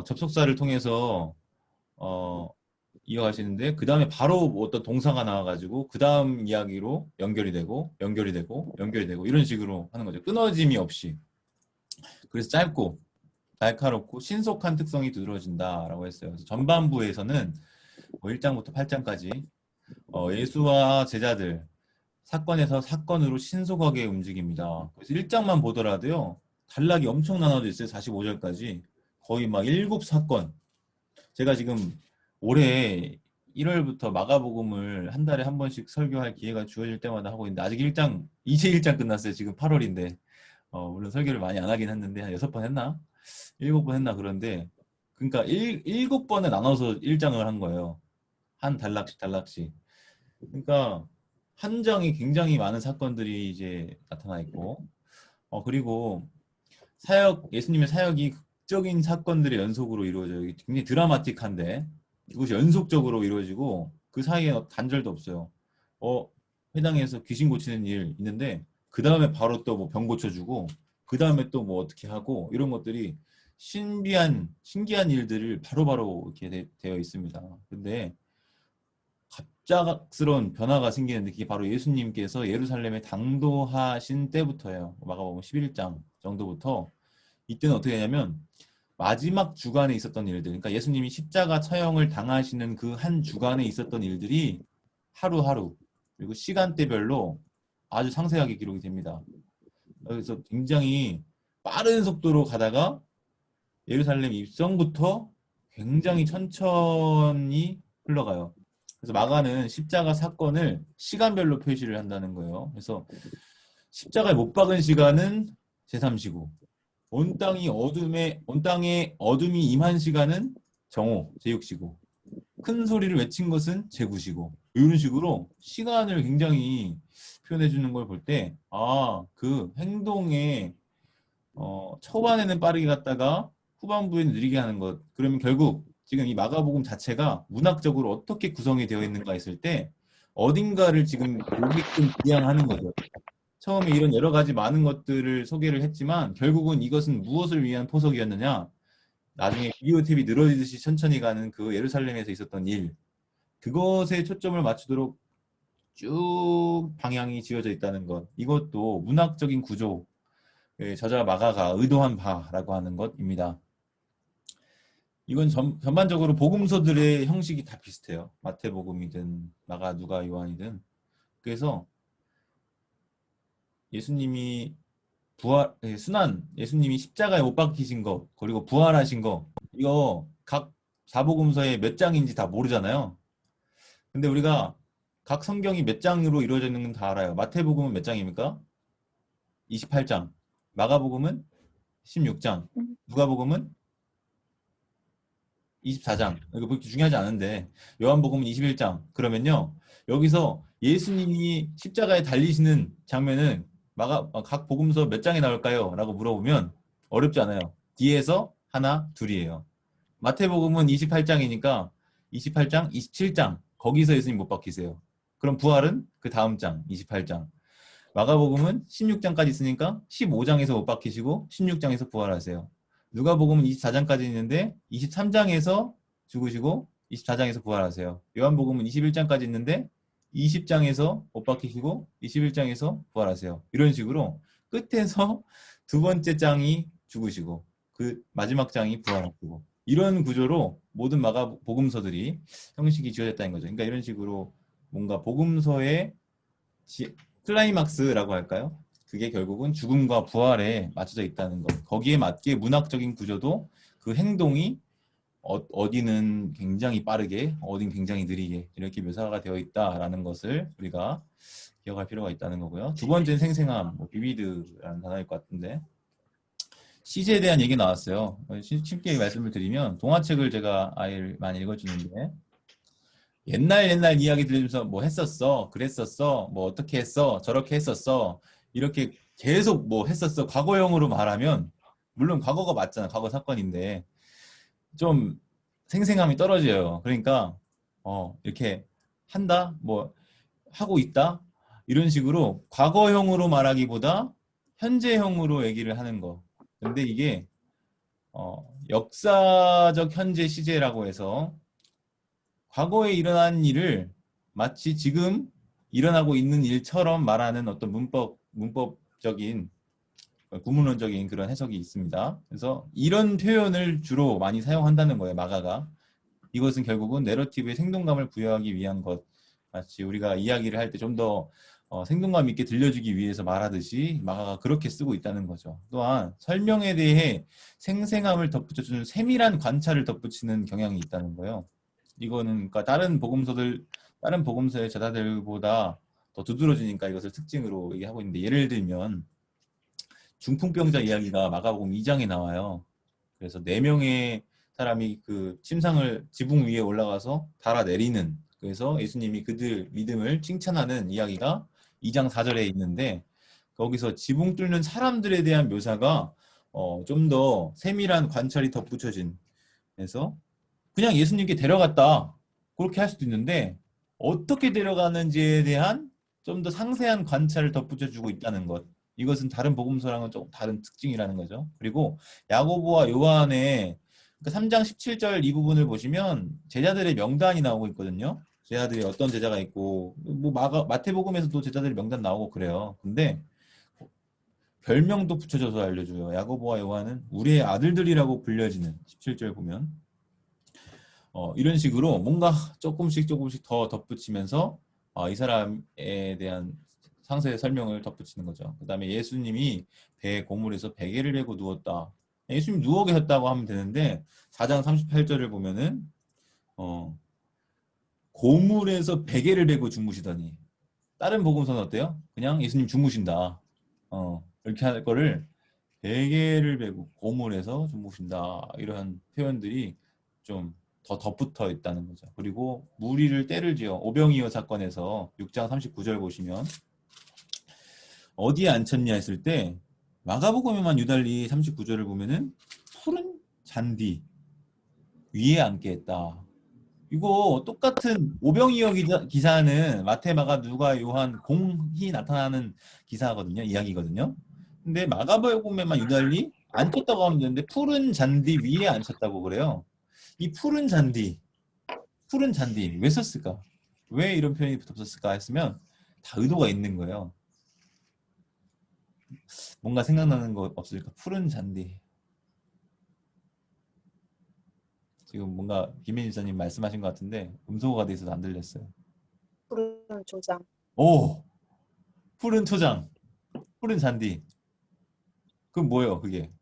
접속사를 통해서 이어가시는데 그 다음에 바로 뭐 어떤 동사가 나와가지고 그 다음 이야기로 연결이 되고 이런 식으로 하는 거죠. 끊어짐이 없이. 그래서 짧고 날카롭고 신속한 특성이 두드러진다라고 했어요. 그래서 전반부에서는 1장부터 8장까지 예수와 제자들 사건에서 사건으로 신속하게 움직입니다. 그래서 1장만 보더라도요. 단락이 엄청 나눠져 있어요. 45절까지. 거의 막 7사건. 제가 지금 올해 1월부터 마가복음을 한 달에 한 번씩 설교할 기회가 주어질 때마다 하고 있는데 아직 이제 1장 끝났어요. 지금 8월인데 물론 설교를 많이 안 하긴 했는데 한 6번 했나? 7번 했나 그런데 그러니까 7번에 나눠서 1장을 한 거예요. 한 단락씩. 그러니까 한 장이 굉장히 많은 사건들이 이제 나타나 있고 그리고 예수님의 사역이 극적인 사건들의 연속으로 이루어져요. 굉장히 드라마틱한데 이것이 연속적으로 이루어지고 그 사이에 단절도 없어요. 회당에서 귀신 고치는 일 있는데 그 다음에 바로 또 뭐 병 고쳐주고 그 다음에 또 뭐 어떻게 하고 이런 것들이 신기한 일들을 바로바로 이렇게 되어 있습니다. 근데 갑작스러운 변화가 생기는데 그게 바로 예수님께서 예루살렘에 당도하신 때부터예요. 마가복음 11장 정도부터 이때는 어떻게 하냐면 마지막 주간에 있었던 일들, 그러니까 예수님이 십자가 처형을 당하시는 그 한 주간에 있었던 일들이 하루하루 그리고 시간대별로 아주 상세하게 기록이 됩니다. 그래서 굉장히 빠른 속도로 가다가 예루살렘 입성부터 굉장히 천천히 흘러가요. 그래서 마가는 십자가 사건을 시간별로 표시를 한다는 거예요. 그래서 십자가에 못 박은 시간은 제3시고 온 땅에 어둠이 임한 시간은 정오, 제6시고 큰 소리를 외친 것은 제9시고 이런 식으로 시간을 굉장히 표현해 주는 걸 볼 때 그 행동의 초반에는 빠르게 갔다가 후반부에는 느리게 하는 것 그러면 결국 지금 이 마가복음 자체가 문학적으로 어떻게 구성이 되어 있는가 했을 때 어딘가를 지금 보게끔 지향하는 거죠. 처음에 이런 여러 가지 많은 것들을 소개를 했지만 결국은 이것은 무엇을 위한 포석이었느냐 나중에 비디오 탭이 늘어지듯이 천천히 가는 그 예루살렘에서 있었던 일 그것에 초점을 맞추도록 쭉 방향이 지어져 있다는 것 이것도 문학적인 구조 저자 마가가 의도한 바라고 하는 것입니다. 이건 전반적으로 복음서들의 형식이 다 비슷해요. 마태복음이든 마가, 누가, 요한이든. 그래서 예수님이 예수님이 십자가에 못 박히신 거, 그리고 부활하신 거, 이거 각 사복음서에 몇 장인지 다 모르잖아요. 근데 우리가 각 성경이 몇 장으로 이루어져 있는 건 다 알아요. 마태복음은 몇 장입니까? 28장. 마가복음은 16장. 누가복음은 24장. 이거 그렇게 중요하지 않은데 요한복음은 21장. 그러면요. 여기서 예수님이 십자가에 달리시는 장면은 각 복음서 몇 장에 나올까요? 라고 물어보면 어렵지 않아요. 뒤에서 하나, 둘이에요. 마태복음은 28장이니까 28장, 27장. 거기서 예수님 못 박히세요. 그럼 부활은 그 다음 장, 28장. 마가복음은 16장까지 있으니까 15장에서 못 박히시고 16장에서 부활하세요. 누가복음은 24장까지 있는데 23장에서 죽으시고 24장에서 부활하세요. 요한복음은 21장까지 있는데 20장에서 못 박히시고 21장에서 부활하세요. 이런 식으로 끝에서 두 번째 장이 죽으시고 그 마지막 장이 부활하시고 이런 구조로 모든 복음서들이 형식이 지어졌다는 거죠. 그러니까 이런 식으로 뭔가 복음서의 클라이막스라고 할까요? 그게 결국은 죽음과 부활에 맞춰져 있다는 것. 거기에 맞게 문학적인 구조도 그 행동이 어디는 굉장히 빠르게, 어디는 굉장히 느리게 이렇게 묘사가 되어 있다라는 것을 우리가 기억할 필요가 있다는 거고요. 두 번째는 생생함, 비비드라는 단어일 것 같은데 시제에 대한 얘기 나왔어요. 쉽게 말씀을 드리면 동화책을 제가 아이를 많이 읽어주는데 옛날 이야기 들으면서 뭐 했었어, 그랬었어, 뭐 어떻게 했어, 저렇게 했었어, 이렇게 계속 뭐 했었어, 과거형으로 말하면 물론 과거가 맞잖아, 과거 사건인데 좀 생생함이 떨어져요. 그러니까 이렇게 한다, 뭐 하고 있다 이런 식으로 과거형으로 말하기보다 현재형으로 얘기를 하는 거. 근데 이게 역사적 현재 시제라고 해서 과거에 일어난 일을 마치 지금 일어나고 있는 일처럼 말하는 어떤 문법적인 구문론적인 그런 해석이 있습니다. 그래서 이런 표현을 주로 많이 사용한다는 거예요, 마가가. 이것은 결국은 내러티브에 생동감을 부여하기 위한 것. 마치 우리가 이야기를 할 때 좀 더 생동감 있게 들려주기 위해서 말하듯이 마가가 그렇게 쓰고 있다는 거죠. 또한 설명에 대해 생생함을 덧붙여주는 세밀한 관찰을 덧붙이는 경향이 있다는 거예요. 이거는 그러니까 다른 복음서의 저자들보다 더 두드러지니까 이것을 특징으로 얘기하고 있는데 예를 들면 중풍병자 이야기가 마가복음 2장에 나와요. 그래서 4명의 사람이 그 침상을 지붕 위에 올라가서 달아내리는 그래서 예수님이 그들 믿음을 칭찬하는 이야기가 2장 4절에 있는데 거기서 지붕 뚫는 사람들에 대한 묘사가 좀 더 세밀한 관찰이 덧붙여진 그래서 그냥 예수님께 데려갔다. 그렇게 할 수도 있는데 어떻게 데려가는지에 대한 좀 더 상세한 관찰을 덧붙여주고 있다는 것. 이것은 다른 복음서랑은 조금 다른 특징이라는 거죠. 그리고 야고보와 요한의 그러니까 3장 17절 이 부분을 보시면 제자들의 명단이 나오고 있거든요. 제자들이 어떤 제자가 있고 뭐 마태복음에서도 제자들의 명단 나오고 그래요. 근데 별명도 붙여줘서 알려줘요. 야고보와 요한은 우리의 아들들이라고 불려지는 17절 보면 이런 식으로 뭔가 조금씩 더 덧붙이면서 이 사람에 대한 상세 설명을 덧붙이는 거죠. 그 다음에 예수님이 배 고물에서 베개를 메고 누웠다. 예수님 누워 계셨다고 하면 되는데 4장 38절을 보면은 고물에서 베개를 메고 주무시더니 다른 복음서는 어때요? 그냥 예수님 주무신다. 이렇게 할 거를 베개를 메고 고물에서 주무신다. 이런 표현들이 좀 더 덧붙어 있다는 거죠. 그리고 무리를 때를 지어 오병이어 사건에서 6장 39절 보시면 어디에 앉혔냐 했을 때 마가복음에만 유달리 39절을 보면은 푸른 잔디 위에 앉게 했다. 이거 똑같은 오병이어 기사는 마태, 마가, 누가, 요한 공이 나타나는 기사거든요. 이야기거든요. 근데 마가복음에만 유달리 앉혔다고 하면 되는데 푸른 잔디 위에 앉혔다고 그래요. 이 푸른 잔디 왜 썼을까? 왜 이런 표현이 붙었을까 했으면 다 의도가 있는 거예요. 뭔가 생각나는 거 없을까? 푸른 잔디. 지금 뭔가 김혜진 지사님 말씀하신 것 같은데 음소거가 돼 있어서 안 들렸어요. 푸른 초장. 오, 푸른 초장, 푸른 잔디. 그럼 뭐예요, 그게?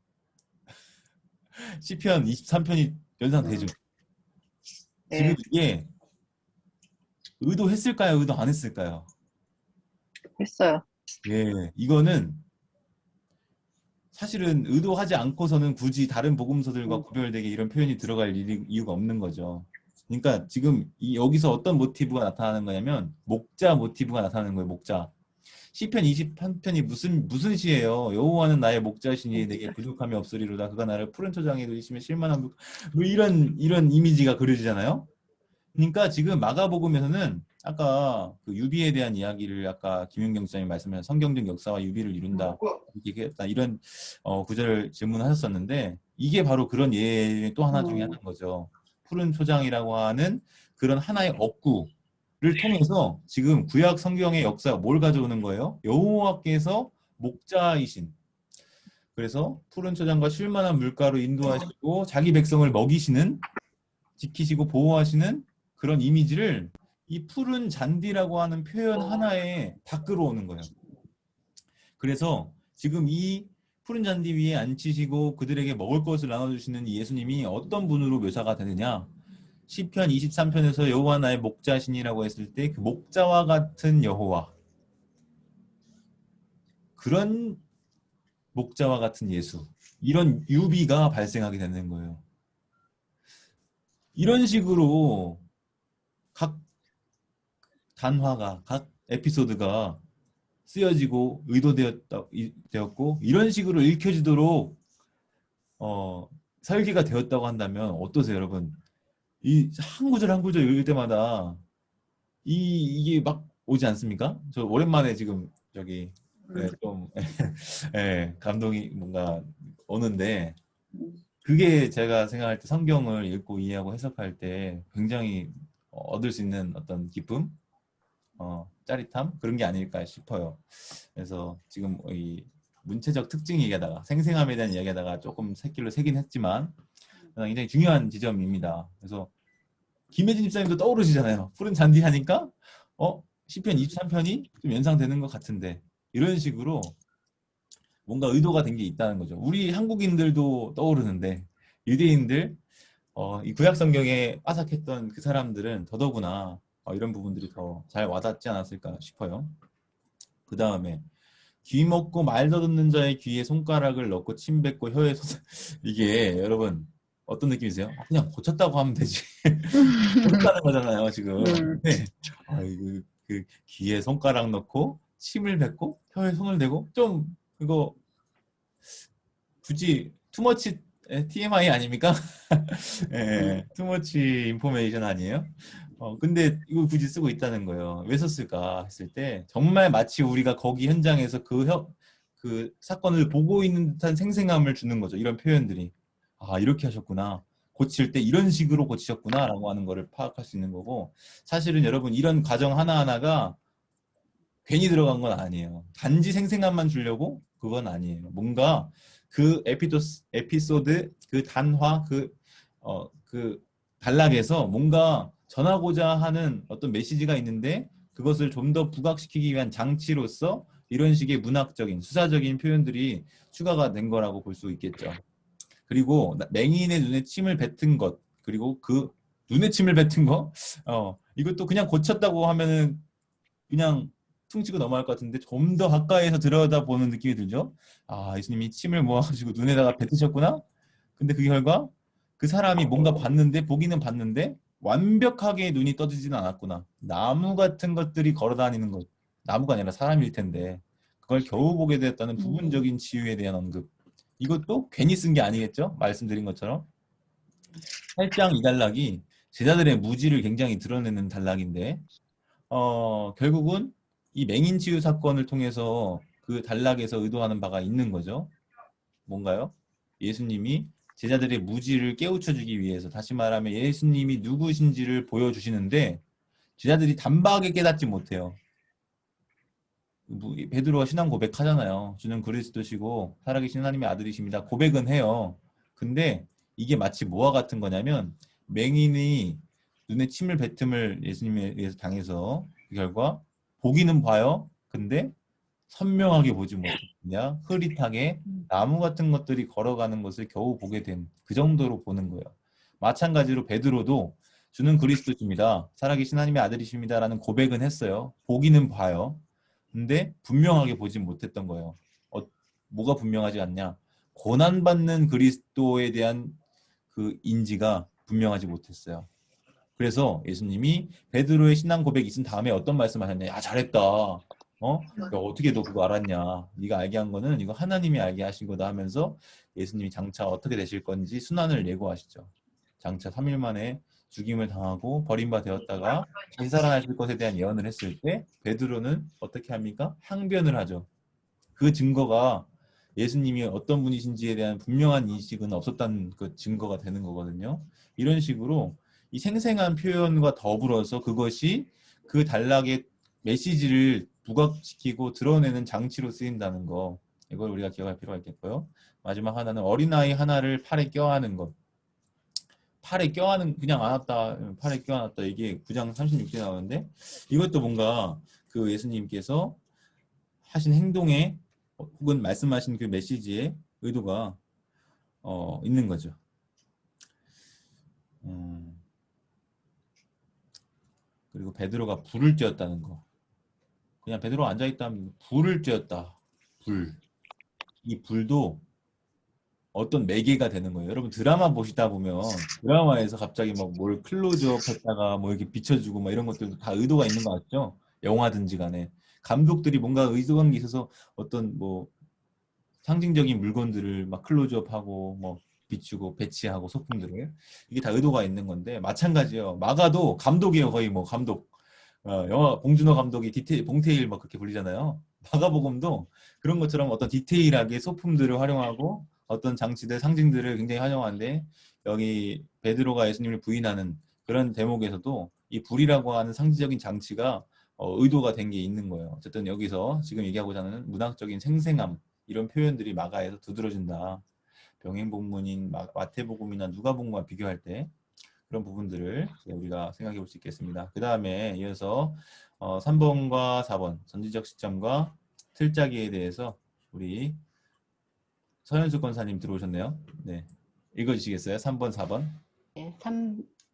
시편 23편이 연상되죠. 지금 네, 이게 의도했을까요, 의도 안 했을까요? 했어요. 예, 이거는 사실은 의도하지 않고서는 굳이 다른 복음서들과 구별되게 이런 표현이 들어갈 이유가 없는 거죠. 그러니까 지금 여기서 어떤 모티브가 나타나는 거냐면 목자 모티브가 나타나는 거예요. 목자. 시편 23편이 무슨 시예요? 여호와는 나의 목자시니 내게 부족함이 없으리로다. 그가 나를 푸른 초장에 누이시며 실만한 뭐 이런 이미지가 그려지잖아요. 그러니까 지금 마가복음에서는 아까 그 유비에 대한 이야기를 아까 김윤경 지사님이 말씀하신 성경적 역사와 유비를 이룬다 이런 구절을 질문하셨었는데 이게 바로 그런 예 또 하나 중에 하나인 거죠. 푸른 초장이라고 하는 그런 하나의 억구를 통해서 지금 구약 성경의 역사가 뭘 가져오는 거예요? 여호와께서 목자이신 그래서 푸른 초장과 쉴만한 물가로 인도하시고 자기 백성을 먹이시는 지키시고 보호하시는 그런 이미지를 이 푸른 잔디라고 하는 표현 하나에 다 끌어오는 거예요. 그래서 지금 이 푸른 잔디 위에 앉히시고 그들에게 먹을 것을 나눠주시는 예수님이 어떤 분으로 묘사가 되느냐? 시편 23편에서 여호와 나의 목자신이라고 했을 때 그 목자와 같은 여호와 그런 목자와 같은 예수 이런 유비가 발생하게 되는 거예요. 이런 식으로 각 단화가 각 에피소드가 쓰여지고 의도되었고 이런 식으로 읽혀지도록 설계가 되었다고 한다면 어떠세요, 여러분? 이 한 구절 한 구절 읽을 때마다 이게 막 오지 않습니까? 저 오랜만에 지금 저기 좀 감동이 뭔가 오는데 그게 제가 생각할 때 성경을 읽고 이해하고 해석할 때 굉장히 얻을 수 있는 어떤 기쁨, 짜릿함 그런 게 아닐까 싶어요. 그래서 지금 이 문체적 특징 얘기하다가 생생함에 대한 이야기하다가 조금 새길로 새긴 했지만 굉장히 중요한 지점입니다. 그래서 김혜진 집사님도 떠오르시잖아요. 푸른 잔디 하니까 시편 23편이 좀 연상되는 것 같은데 이런 식으로 뭔가 의도가 된 게 있다는 거죠. 우리 한국인들도 떠오르는데 유대인들 이 구약 성경에 빠삭했던 그 사람들은 더더구나 이런 부분들이 더 잘 와닿지 않았을까 싶어요. 그 다음에 귀 먹고 말 더듬는 자의 귀에 손가락을 넣고 침 뱉고 혀에 이게 여러분 어떤 느낌이세요? 그냥 고쳤다고 하면 되지. 고쳤다는 거잖아요 지금. 네. 그 귀에 손가락 넣고 침을 뱉고 혀에 손을 대고 좀 이거 굳이 투머치 TMI 아닙니까? 예, 투머치 인포메이션 아니에요? 근데 이거 굳이 쓰고 있다는 거예요. 왜 썼을까 했을 때 정말 마치 우리가 거기 현장에서 그 사건을 보고 있는 듯한 생생함을 주는 거죠. 이런 표현들이. 아, 이렇게 하셨구나. 고칠 때 이런 식으로 고치셨구나 라고 하는 거를 파악할 수 있는 거고 사실은 여러분 이런 과정 하나하나가 괜히 들어간 건 아니에요. 단지 생생함만 주려고 그건 아니에요. 뭔가 그 에피소드 그 단화 그 단락에서 뭔가 전하고자 하는 어떤 메시지가 있는데 그것을 좀 더 부각시키기 위한 장치로서 이런 식의 문학적인 수사적인 표현들이 추가가 된 거라고 볼 수 있겠죠. 그리고 맹인의 눈에 침을 뱉은 것 그리고 그 눈에 침을 뱉은 거 이것도 그냥 고쳤다고 하면은 그냥 퉁치고 넘어갈 것 같은데 좀 더 가까이에서 들여다보는 느낌이 들죠. 아, 예수님이 침을 모아가지고 눈에다가 뱉으셨구나. 근데 그 결과 그 사람이 뭔가 봤는데 보기는 봤는데 완벽하게 눈이 떠지지는 않았구나. 나무 같은 것들이 걸어다니는 것. 나무가 아니라 사람일 텐데 그걸 겨우 보게 되었다는 부분적인 치유에 대한 언급. 이것도 괜히 쓴 게 아니겠죠? 말씀드린 것처럼 8장 2단락이 제자들의 무지를 굉장히 드러내는 단락인데 결국은 이 맹인 치유 사건을 통해서 그 단락에서 의도하는 바가 있는 거죠. 뭔가요? 예수님이 제자들의 무지를 깨우쳐주기 위해서 다시 말하면 예수님이 누구신지를 보여주시는데 제자들이 단박에 깨닫지 못해요. 베드로가 신앙 고백하잖아요. 주는 그리스도시고 살아계신 하나님의 아들이십니다. 고백은 해요. 근데 이게 마치 뭐와 같은 거냐면 맹인이 눈에 침을 뱉음을 예수님에 의해서 당해서 그 결과 보기는 봐요. 근데 선명하게 보지 못했냐, 흐릿하게 나무 같은 것들이 걸어가는 것을 겨우 보게 된 그 정도로 보는 거예요. 마찬가지로 베드로도 주는 그리스도십니다. 살아계신 하나님의 아들이십니다라는 고백은 했어요. 보기는 봐요. 근데 분명하게 보지 못했던 거예요. 뭐가 분명하지 않냐? 고난받는 그리스도에 대한 그 인지가 분명하지 못했어요. 그래서 예수님이 베드로의 신앙 고백이 있은 다음에 어떤 말씀하셨냐? 야, 잘했다. 야, 어떻게 너 그거 알았냐? 네가 알게 한 거는 이거 하나님이 알게 하신 거다 하면서 예수님이 장차 어떻게 되실 건지 순환을 예고하시죠. 장차 3일 만에 죽임을 당하고 버림바 되었다가 다시 살아나실 것에 대한 예언을 했을 때 베드로는 어떻게 합니까? 항변을 하죠. 그 증거가 예수님이 어떤 분이신지에 대한 분명한 인식은 없었다는 그 증거가 되는 거거든요. 이런 식으로 이 생생한 표현과 더불어서 그것이 그 단락의 메시지를 부각시키고 드러내는 장치로 쓰인다는 거, 이걸 우리가 기억할 필요가 있겠고요. 마지막 하나는 어린아이 하나를 팔에 껴안은 것. 팔에 껴안은, 그냥 안았다, 팔에 껴안았다, 이게 9장 36절 나오는데, 이것도 뭔가 그 예수님께서 하신 행동에 혹은 말씀하신 그 메시지의 의도가 있는 거죠. 그리고 베드로가 불을 쬐었다는 거. 그냥 베드로가 앉아있다면 불을 쬐었다. 불. 이 불도 어떤 매개가 되는 거예요. 여러분 드라마 보시다 보면 드라마에서 갑자기 막 뭘 클로즈업 했다가 뭐 이렇게 비춰주고 막 이런 것들도 다 의도가 있는 것 같죠? 영화든지 간에. 감독들이 뭔가 의도한 게 있어서 어떤 뭐 상징적인 물건들을 막 클로즈업하고 뭐 비추고 배치하고 소품들을, 이게 다 의도가 있는 건데 마찬가지예요. 마가도 감독이에요. 거의 뭐 감독. 영화 봉준호 감독이 디테일 봉태일 막 그렇게 불리잖아요. 마가복음도 그런 것처럼 어떤 디테일하게 소품들을 활용하고 어떤 장치들 상징들을 굉장히 활용하는데, 여기 베드로가 예수님을 부인하는 그런 대목에서도 이 불이라고 하는 상징적인 장치가 의도가 된 게 있는 거예요. 어쨌든 여기서 지금 얘기하고자 하는 문학적인 생생함, 이런 표현들이 마가에서 두드러진다. 병행본문인 마태복음이나 누가복음과 비교할 때 그런 부분들을 우리가 생각해 볼 수 있겠습니다. 그 다음에 이어서 3번과 4번 전지적 시점과 틀짜기에 대해서 우리 서현수 권사님 들어오셨네요. 네, 읽어주시겠어요? 3번, 4번. 네,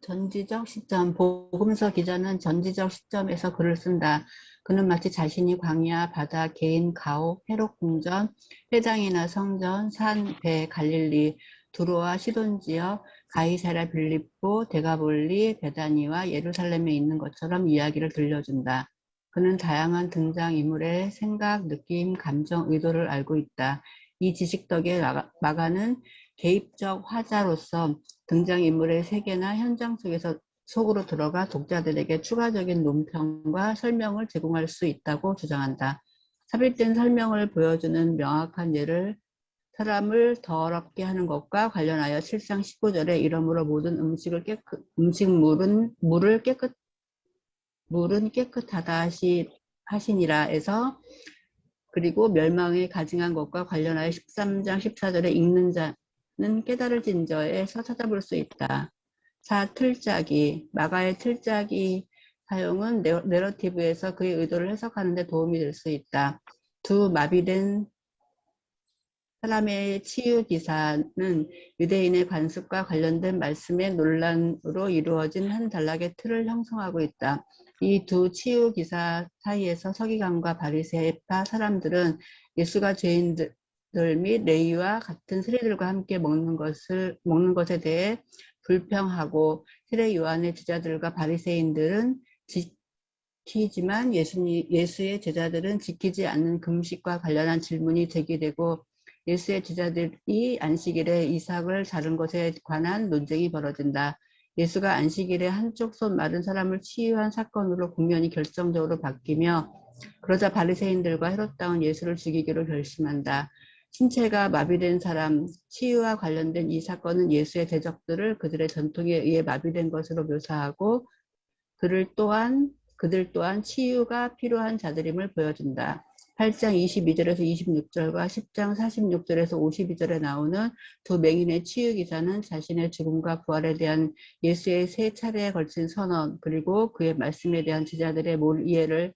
전지적 시점. 복음서 기자는 전지적 시점에서 글을 쓴다. 그는 마치 자신이 광야, 바다, 개인, 가옥, 헤롯 궁전, 회당이나 성전, 산, 배, 갈릴리, 두로와 시돈 지역, 가이사랴 빌립보, 데가볼리, 베다니와 예루살렘에 있는 것처럼 이야기를 들려준다. 그는 다양한 등장인물의 생각, 느낌, 감정, 의도를 알고 있다. 이 지식 덕에 마가는 개입적 화자로서 등장인물의 세계나 현장 속으로 들어가 독자들에게 추가적인 논평과 설명을 제공할 수 있다고 주장한다. 삽입된 설명을 보여주는 명확한 예를 사람을 더럽게 하는 것과 관련하여 7장 19절에 이러므로 모든 물은 깨끗하다 하시니라에서, 그리고 멸망에 가증한 것과 관련하여 13장 14절에 읽는 자는 깨달을 진저에서 찾아볼 수 있다. 4. 틀짜기. 마가의 틀짜기 사용은 내러티브에서 그의 의도를 해석하는 데 도움이 될 수 있다. 두 마비된 사람의 치유 기사는 유대인의 관습과 관련된 말씀의 논란으로 이루어진 한 단락의 틀을 형성하고 있다. 이 두 치유 기사 사이에서 서기관과 바리새파 사람들은 예수가 죄인들 및 레위와 같은 세리들과 함께 먹는 것에 대해 불평하고, 세례 요한의 제자들과 바리새인들은 지키지만 예수의 제자들은 지키지 않는 금식과 관련한 질문이 제기되고, 예수의 제자들이 안식일에 이삭을 자른 것에 관한 논쟁이 벌어진다. 예수가 안식일에 한쪽 손 마른 사람을 치유한 사건으로 국면이 결정적으로 바뀌며, 그러자 바리새인들과 헤롯당은 예수를 죽이기로 결심한다. 신체가 마비된 사람 치유와 관련된 이 사건은 예수의 대적들을 그들의 전통에 의해 마비된 것으로 묘사하고, 그들 또한 치유가 필요한 자들임을 보여준다. 8장 22절에서 26절과 10장 46절에서 52절에 나오는 두 맹인의 치유 기사는 자신의 죽음과 부활에 대한 예수의 세 차례에 걸친 선언, 그리고 그의 말씀에 대한 제자들의 이해를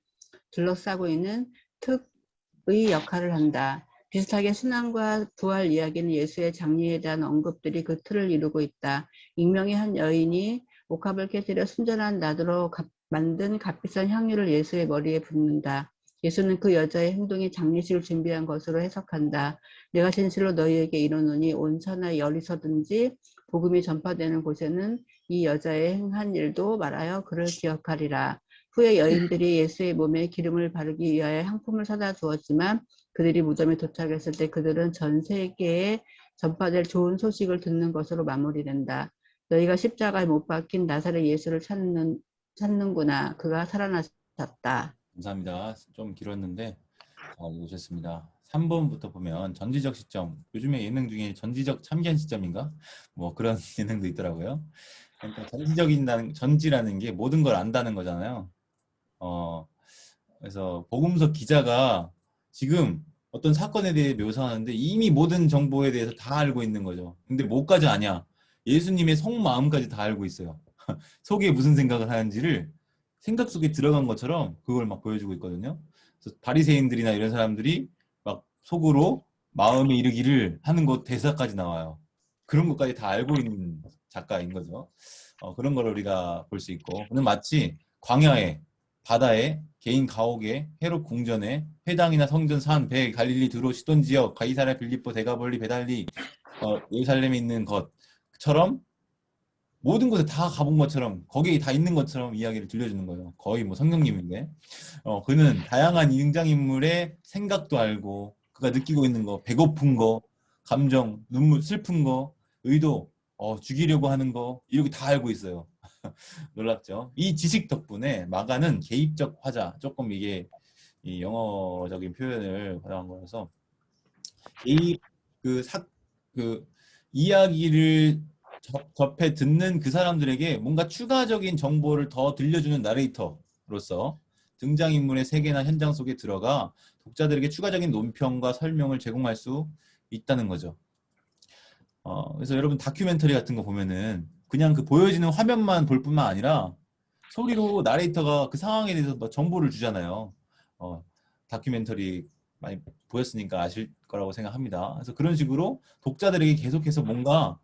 둘러싸고 있는 특의 역할을 한다. 비슷하게 순환과 부활 이야기는 예수의 장례에 대한 언급들이 그 틀을 이루고 있다. 익명의 한 여인이 옥합을 깨뜨려 순전한 나드로 만든 값비싼 향유를 예수의 머리에 붓는다. 예수는 그 여자의 행동이 장례식을 준비한 것으로 해석한다. 내가 진실로 너희에게 이르노니 온 천하에 어디서든지 복음이 전파되는 곳에는 이 여자의 행한 일도 말하여 그를 기억하리라. 후에 여인들이 예수의 몸에 기름을 바르기 위하여 향품을 사다 주었지만 그들이 무덤에 도착했을 때 그들은 전 세계에 전파될 좋은 소식을 듣는 것으로 마무리된다. 너희가 십자가에 못 박힌 나사렛 예수를 찾는구나. 그가 살아나셨다. 감사합니다. 좀 길었는데 잘 읽으셨습니다. 3번부터 보면 전지적 시점. 요즘에 예능 중에 전지적 참견 시점인가? 뭐 그런 예능도 있더라고요. 그러니까 전지라는 게 모든 걸 안다는 거잖아요. 그래서 복음서 기자가 지금 어떤 사건에 대해 묘사하는데 이미 모든 정보에 대해서 다 알고 있는 거죠. 근데 뭐까지 아냐? 예수님의 속마음까지 다 알고 있어요. 속에 무슨 생각을 하는지를 생각 속에 들어간 것처럼 그걸 막 보여주고 있거든요. 그래서 바리새인들이나 이런 사람들이 막 속으로 마음에 이르기를 하는 것 대사까지 나와요. 그런 것까지 다 알고 있는 작가인 거죠. 그런 걸 우리가 볼 수 있고, 그는 마치 광야에, 바다에, 개인 가옥에, 헤롯 궁전에, 회당이나 성전, 산, 배, 갈릴리, 두로, 시돈 지역, 가이사랴, 빌립보, 데가볼리, 베달리, 예루살렘에 있는 것처럼 모든 곳에 다 가본 것처럼 거기에 다 있는 것처럼 이야기를 들려주는 거예요. 거의 뭐 성령님인데 그는 다양한 등장인물의 생각도 알고 그가 느끼고 있는 거, 배고픈 거, 감정, 눈물, 슬픈 거, 의도, 죽이려고 하는 거 이렇게 다 알고 있어요. 놀랍죠? 이 지식 덕분에 마가는 개입적 화자, 조금 이게 이 영어적인 표현을 활용한 거라서 그 이야기를 접해 듣는 그 사람들에게 뭔가 추가적인 정보를 더 들려주는 나레이터로서 등장인물의 세계나 현장 속에 들어가 독자들에게 추가적인 논평과 설명을 제공할 수 있다는 거죠. 그래서 여러분 다큐멘터리 같은 거 보면은 그냥 그 보여지는 화면만 볼 뿐만 아니라 소리로 나레이터가 그 상황에 대해서 뭐 정보를 주잖아요. 다큐멘터리 많이 보였으니까 아실 거라고 생각합니다. 그래서 그런 식으로 독자들에게 계속해서 뭔가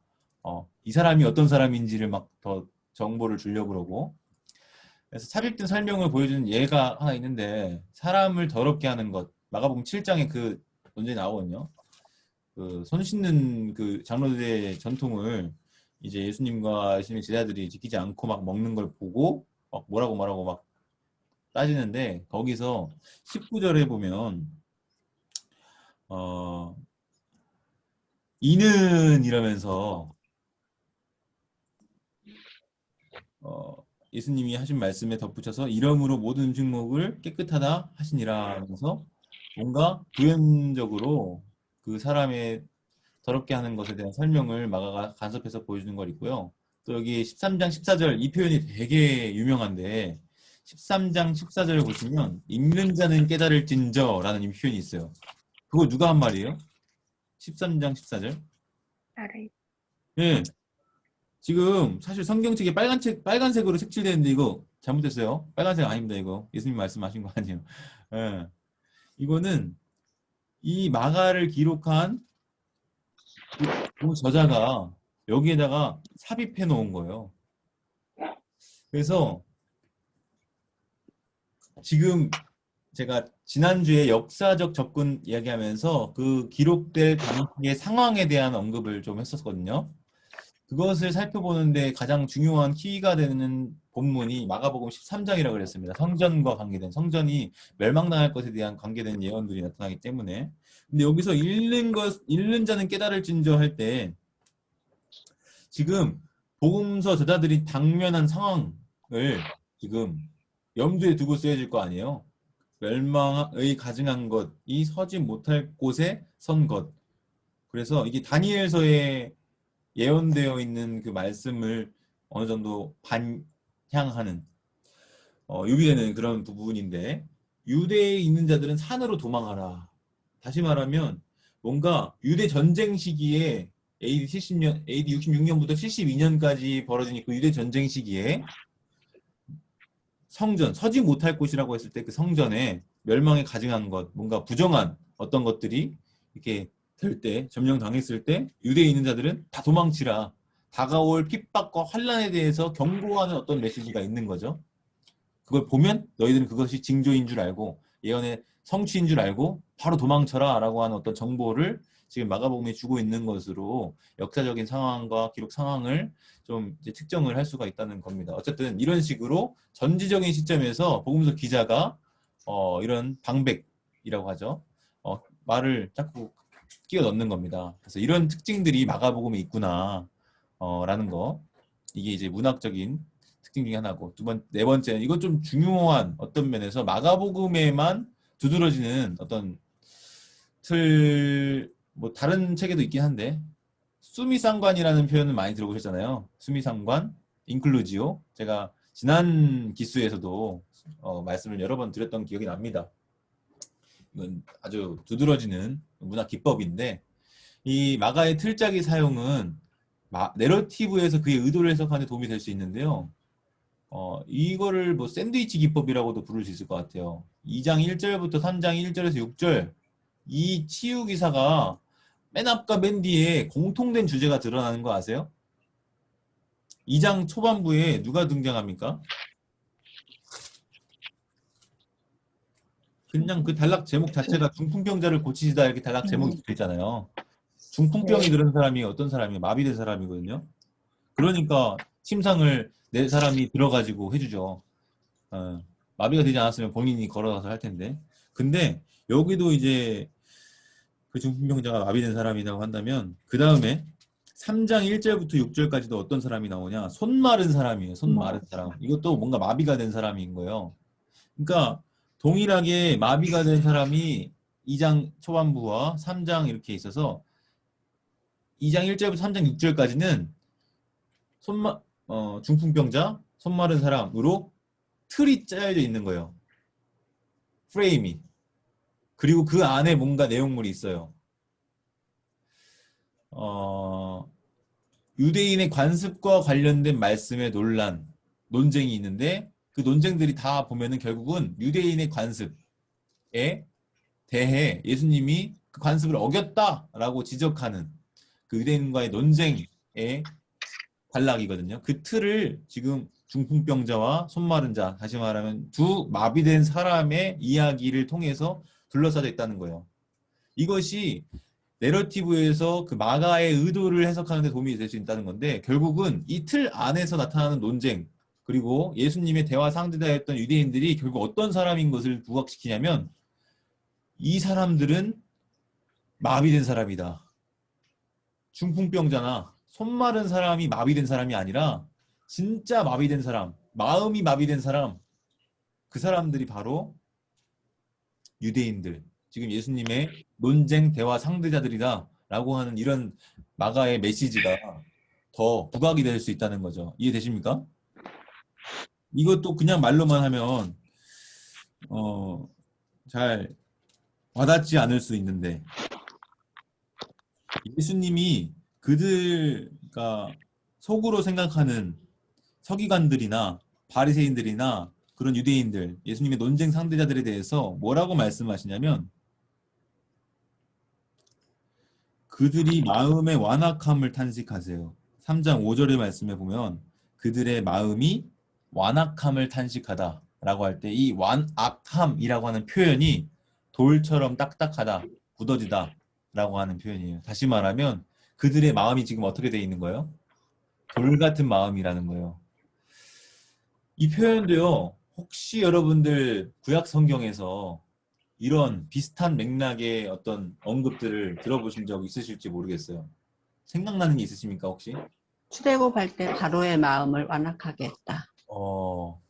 이 사람이 어떤 사람인지를 막 더 정보를 주려고 그러고, 그래서 삽입된 설명을 보여주는 예가 하나 있는데, 사람을 더럽게 하는 것, 마가복음 7장에 그 논쟁이 나오거든요. 그 손 씻는 그 장로들의 전통을 이제 예수님과 예수님의 제자들이 지키지 않고 막 먹는 걸 보고 막 뭐라고 막 따지는데, 거기서 19절에 보면 이는 이러면서 예수님이 하신 말씀에 덧붙여서 이러므로 모든 음식목을 깨끗하다 하시니라 하면서 뭔가 부연적으로 그 사람의 더럽게 하는 것에 대한 설명을 마가가 간섭해서 보여주는 걸 있고요. 또 여기 13장 14절 이 표현이 되게 유명한데 13장 14절을 보시면 읽는 자는 깨달을진저 라는 이 표현이 있어요. 그거 누가 한 말이에요? 13장 14절? 예. 지금 사실 성경책에 빨간색으로 색칠되는데 이거 잘못됐어요. 빨간색 아닙니다. 이거 예수님 말씀하신 거 아니에요. 예. 이거는 이 마가를 기록한 그 저자가 여기에다가 삽입해 놓은 거예요. 그래서 지금 제가 지난주에 역사적 접근 이야기하면서 그 기록될 당시의 상황에 대한 언급을 좀 했었거든요. 그것을 살펴보는데 가장 중요한 키가 되는 본문이 마가복음 13장이라고 그랬습니다. 성전과 관계된, 성전이 멸망당할 것에 대한 관계된 예언들이 나타나기 때문에. 근데 여기서 읽는 자는 깨달을진저 할 때 지금 복음서 저자들이 당면한 상황을 지금 염두에 두고 쓰여질 거 아니에요. 멸망의 가증한 것이 서지 못할 곳에 선 것. 그래서 이게 다니엘서에 예언되어 있는 그 말씀을 어느 정도 반향하는 유비되는 그런 부분인데 유대에 있는 자들은 산으로 도망하라. 다시 말하면 뭔가 유대 전쟁 시기에 AD 70년, AD 66년부터 72년까지 벌어진 그 유대 전쟁 시기에 성전, 서지 못할 곳이라고 했을 때 그 성전에 멸망에 가증한 것, 뭔가 부정한 어떤 것들이 이렇게 될 때, 점령당했을 때 유대에 있는 자들은 다 도망치라. 다가올 핍박과 환란에 대해서 경고하는 어떤 메시지가 있는 거죠. 그걸 보면 너희들은 그것이 징조인 줄 알고 예언의 성취인 줄 알고 바로 도망쳐라 라고 하는 어떤 정보를 지금 마가복음이 주고 있는 것으로 역사적인 상황과 기록 상황을 좀 이제 특정을 할 수가 있다는 겁니다. 어쨌든 이런 식으로 전지적인 시점에서 복음서 기자가 이런 방백이라고 하죠. 말을 자꾸 끼워 넣는 겁니다. 그래서 이런 특징들이 마가복음에 있구나 라는 거. 이게 이제 문학적인 특징 중에 하나고 네 번째는 이건 좀 중요한 어떤 면에서 마가복음에만 두드러지는 어떤 뭐 다른 책에도 있긴 한데 수미상관이라는 표현을 많이 들어보셨잖아요. 수미상관, 인클루지오. 제가 지난 기수에서도 말씀을 여러 번 드렸던 기억이 납니다. 이건 아주 두드러지는 문학 기법인데 이 마가의 틀짜기 사용은 내러티브에서 그의 의도를 해석하는 데 도움이 될 수 있는데요. 이거를 뭐 샌드위치 기법이라고도 부를 수 있을 것 같아요. 2장 1절부터 3장 1절에서 6절 이 치유 기사가 맨 앞과 맨 뒤에 공통된 주제가 드러나는 거 아세요? 2장 초반부에 누가 등장합니까? 그냥 그 단락 제목 자체가 중풍병자를 고치시다 이렇게 단락 제목이 붙어 있잖아요. 중풍병이 들은 사람이 어떤 사람이에요? 마비된 사람이거든요. 그러니까 침상을 내 사람이 들어가지고 해주죠. 마비가 되지 않았으면 본인이 걸어가서 할 텐데. 근데 여기도 이제 그 중풍병자가 마비된 사람이라고 한다면 그 다음에 3장 1절부터 6절까지도 어떤 사람이 나오냐? 손 마른 사람이에요. 손 마른 사람. 이것도 뭔가 마비가 된 사람인 거예요. 그러니까 동일하게 마비가 된 사람이 2장 초반부와 3장 이렇게 있어서 2장 1절부터 3장 6절까지는 중풍병자, 손 마른 사람으로 틀이 짜여져 있는 거예요. 프레임이. 그리고 그 안에 뭔가 내용물이 있어요. 유대인의 관습과 관련된 말씀의 논쟁이 있는데 그 논쟁들이 다 보면은 결국은 유대인의 관습에 대해 예수님이 그 관습을 어겼다라고 지적하는 그 유대인과의 논쟁의 단락이거든요. 그 틀을 지금 중풍병자와 손마른 자, 다시 말하면 두 마비된 사람의 이야기를 통해서 둘러싸여 있다는 거예요. 이것이 내러티브에서 그 마가의 의도를 해석하는 데 도움이 될 수 있다는 건데 결국은 이 틀 안에서 나타나는 논쟁 그리고 예수님의 대화 상대자였던 유대인들이 결국 어떤 사람인 것을 부각시키냐면 이 사람들은 마비된 사람이다. 중풍병자나 손 마른 사람이 마비된 사람이 아니라 진짜 마비된 사람, 마음이 마비된 사람, 그 사람들이 바로 유대인들, 지금 예수님의 논쟁 대화 상대자들이다 라고 하는 이런 마가의 메시지가 더 부각이 될 수 있다는 거죠. 이해되십니까? 이것도 그냥 말로만 하면 잘 와닿지 않을 수 있는데 예수님이 그들가 속으로 생각하는 서기관들이나 바리새인들이나 그런 유대인들, 예수님의 논쟁 상대자들에 대해서 뭐라고 말씀하시냐면 그들이 마음의 완악함을 탄식하세요. 3장 5절의 말씀에 보면 그들의 마음이 완악함을 탄식하다 라고 할 때 이 완악함이라고 하는 표현이 돌처럼 딱딱하다, 굳어지다 라고 하는 표현이에요. 다시 말하면 그들의 마음이 지금 어떻게 되어 있는 거예요? 돌 같은 마음이라는 거예요. 이 표현도요. 혹시 여러분들 구약 성경에서 이런 비슷한 맥락의 어떤 언급들을 들어보신 적 있으실지 모르겠어요. 생각나는 게 있으십니까 혹시? 출애굽할 때 바로의 마음을 완악하게 했다.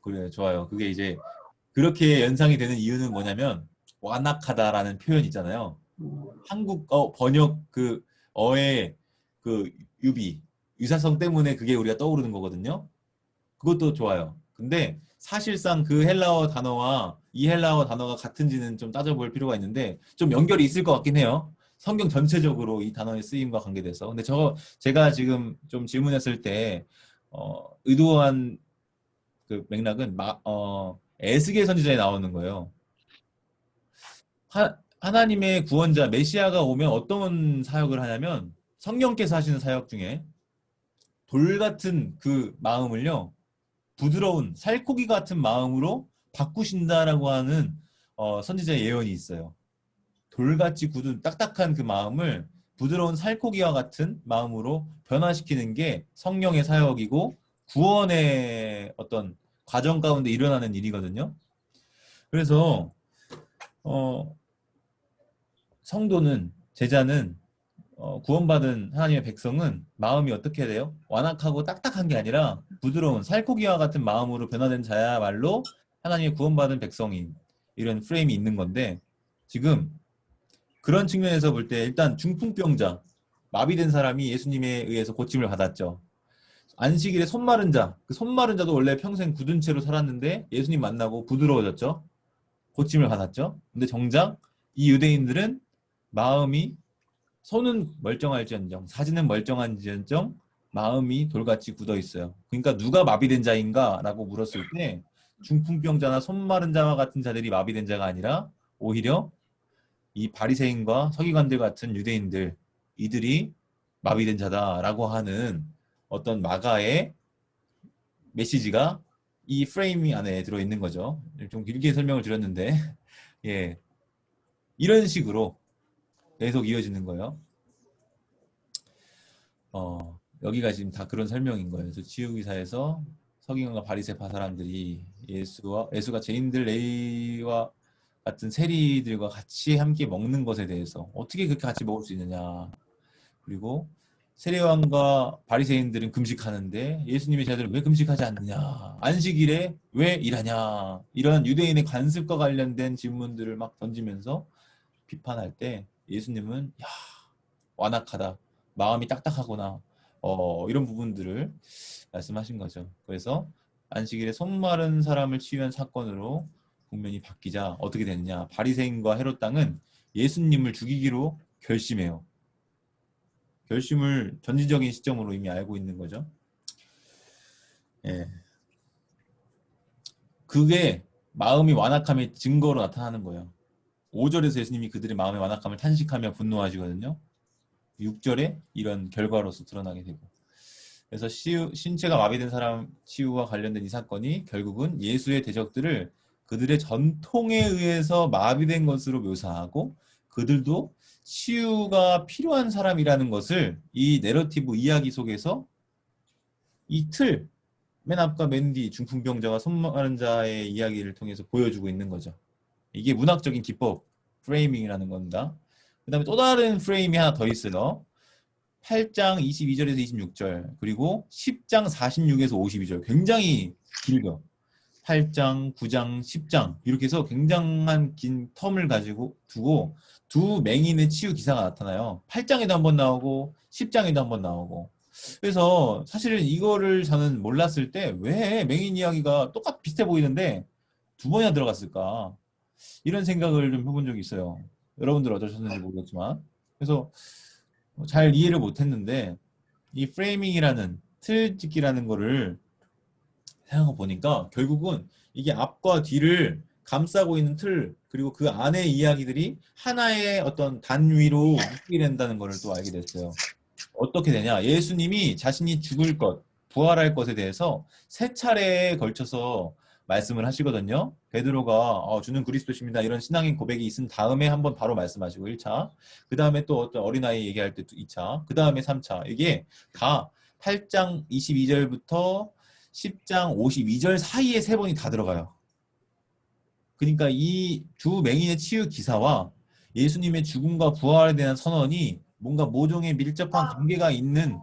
그래 좋아요. 그게 이제 그렇게 연상이 되는 이유는 뭐냐면 완악하다라는 표현 있잖아요. 한국 번역 그 어의 그 유사성 때문에 그게 우리가 떠오르는 거거든요. 그것도 좋아요. 근데 사실상 그 헬라어 단어와 이 헬라어 단어가 같은지는 좀 따져볼 필요가 있는데 좀 연결이 있을 것 같긴 해요. 성경 전체적으로 이 단어의 쓰임과 관계돼서. 근데 제가 지금 좀 질문했을 때 의도한 그 맥락은 에스겔 선지자에 나오는 거예요. 하나님의 구원자 메시아가 오면 어떤 사역을 하냐면 성령께서 하시는 사역 중에 돌 같은 그 마음을요, 부드러운 살코기 같은 마음으로 바꾸신다라고 하는 선지자의 예언이 있어요. 돌같이 굳은 딱딱한 그 마음을 부드러운 살코기와 같은 마음으로 변화시키는 게 성령의 사역이고 구원의 어떤 과정 가운데 일어나는 일이거든요. 그래서 성도는, 제자는, 구원받은 하나님의 백성은 마음이 어떻게 돼요? 완악하고 딱딱한 게 아니라 부드러운 살코기와 같은 마음으로 변화된 자야말로 하나님의 구원받은 백성인, 이런 프레임이 있는 건데, 지금 그런 측면에서 볼 때 일단 중풍병자, 마비된 사람이 예수님에 의해서 고침을 받았죠. 안식일에 손 마른 자, 그 손 마른 자도 원래 평생 굳은 채로 살았는데 예수님 만나고 부드러워졌죠. 고침을 받았죠. 근데 정작 이 유대인들은 마음이, 손은 멀쩡할지언정 사지는 멀쩡한지언정 마음이 돌같이 굳어 있어요. 그러니까 누가 마비된 자인가? 라고 물었을 때 중풍병자나 손 마른 자와 같은 자들이 마비된 자가 아니라 오히려 이 바리새인과 서기관들 같은 유대인들, 이들이 마비된 자다라고 하는 어떤 마가의 메시지가 이 프레임 안에 들어있는 거죠. 좀 길게 설명을 드렸는데 예, 이런 식으로 계속 이어지는 거예요. 여기가 지금 다 그런 설명인 거예요. 그래서 치유기사에서 서기관과 바리새파 사람들이 예수가 죄인들 레위와 같은 세리들과 같이 함께 먹는 것에 대해서 어떻게 그렇게 같이 먹을 수 있느냐. 그리고 세례요한과 바리새인들은 금식하는데 예수님의 제자들은 왜 금식하지 않느냐. 안식일에 왜 일하냐. 이런 유대인의 관습과 관련된 질문들을 막 던지면서 비판할 때 예수님은 야, 완악하다. 마음이 딱딱하구나. 이런 부분들을 말씀하신 거죠. 그래서 안식일에 손 마른 사람을 치유한 사건으로 국면이 바뀌자 어떻게 됐냐. 바리새인과 헤롯 당은 예수님을 죽이기로 결심해요. 결심을 전지적인 시점으로 이미 알고 있는 거죠. 예. 그게 마음이 완악함의 증거로 나타나는 거예요. 5절에서 예수님이 그들의 마음의 완악함을 탄식하며 분노하시거든요. 6절에 이런 결과로서 드러나게 되고. 그래서 신체가 마비된 사람 치유와 관련된 이 사건이 결국은 예수의 대적들을 그들의 전통에 의해서 마비된 것으로 묘사하고 그들도 치유가 필요한 사람이라는 것을 이 내러티브 이야기 속에서 이 틀, 맨 앞과 맨 뒤 중풍병자와 손 마른 자의 이야기를 통해서 보여주고 있는 거죠. 이게 문학적인 기법, 프레이밍이라는 겁니다. 그 다음에 또 다른 프레임이 하나 더 있어요. 8장 22절에서 26절 그리고 10장 46에서 52절 굉장히 길죠. 8장, 9장, 10장 이렇게 해서 굉장한 긴 텀을 가지고 두고 두 맹인의 치유 기사가 나타나요. 8장에도 한번 나오고 10장에도 한번 나오고. 그래서 사실은 이거를 저는 몰랐을 때 왜 맹인 이야기가 비슷해 보이는데 두 번이나 들어갔을까 이런 생각을 좀 해본 적이 있어요. 여러분들 어떠셨는지 모르겠지만. 그래서 잘 이해를 못했는데 이 프레이밍이라는 틀짓기라는 거를 생각해 보니까 결국은 이게 앞과 뒤를 감싸고 있는 틀 그리고 그 안의 이야기들이 하나의 어떤 단위로 묶이게 된다는 것을 또 알게 됐어요. 어떻게 되냐? 예수님이 자신이 죽을 것, 부활할 것에 대해서 세 차례에 걸쳐서 말씀을 하시거든요. 베드로가 주는 그리스도십니다. 이런 신앙인 고백이 있은 다음에 한번 바로 말씀하시고 1차. 그 다음에 또 어떤 어린아이 얘기할 때 2차. 그 다음에 3차. 이게 다 8장 22절부터 10장 52절 사이에 세 번이 다 들어가요. 그러니까 이 두 맹인의 치유 기사와 예수님의 죽음과 부활에 대한 선언이 뭔가 모종의 밀접한 관계가 있는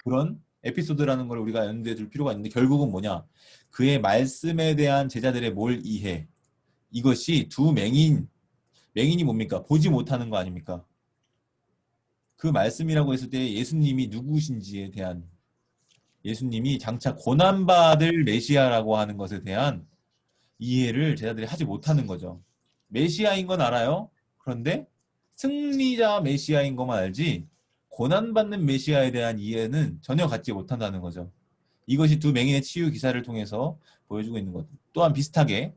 그런 에피소드라는 걸 우리가 염두에 둘 필요가 있는데 결국은 뭐냐? 그의 말씀에 대한 제자들의 뭘 이해. 이것이 두 맹인이 뭡니까? 보지 못하는 거 아닙니까? 그 말씀이라고 했을 때 예수님이 누구신지에 대한 예수님이 장차 고난받을 메시아라고 하는 것에 대한 이해를 제자들이 하지 못하는 거죠. 메시아인 건 알아요. 그런데 승리자 메시아인 것만 알지 고난받는 메시아에 대한 이해는 전혀 갖지 못한다는 거죠. 이것이 두 맹인의 치유 기사를 통해서 보여주고 있는 것. 또한 비슷하게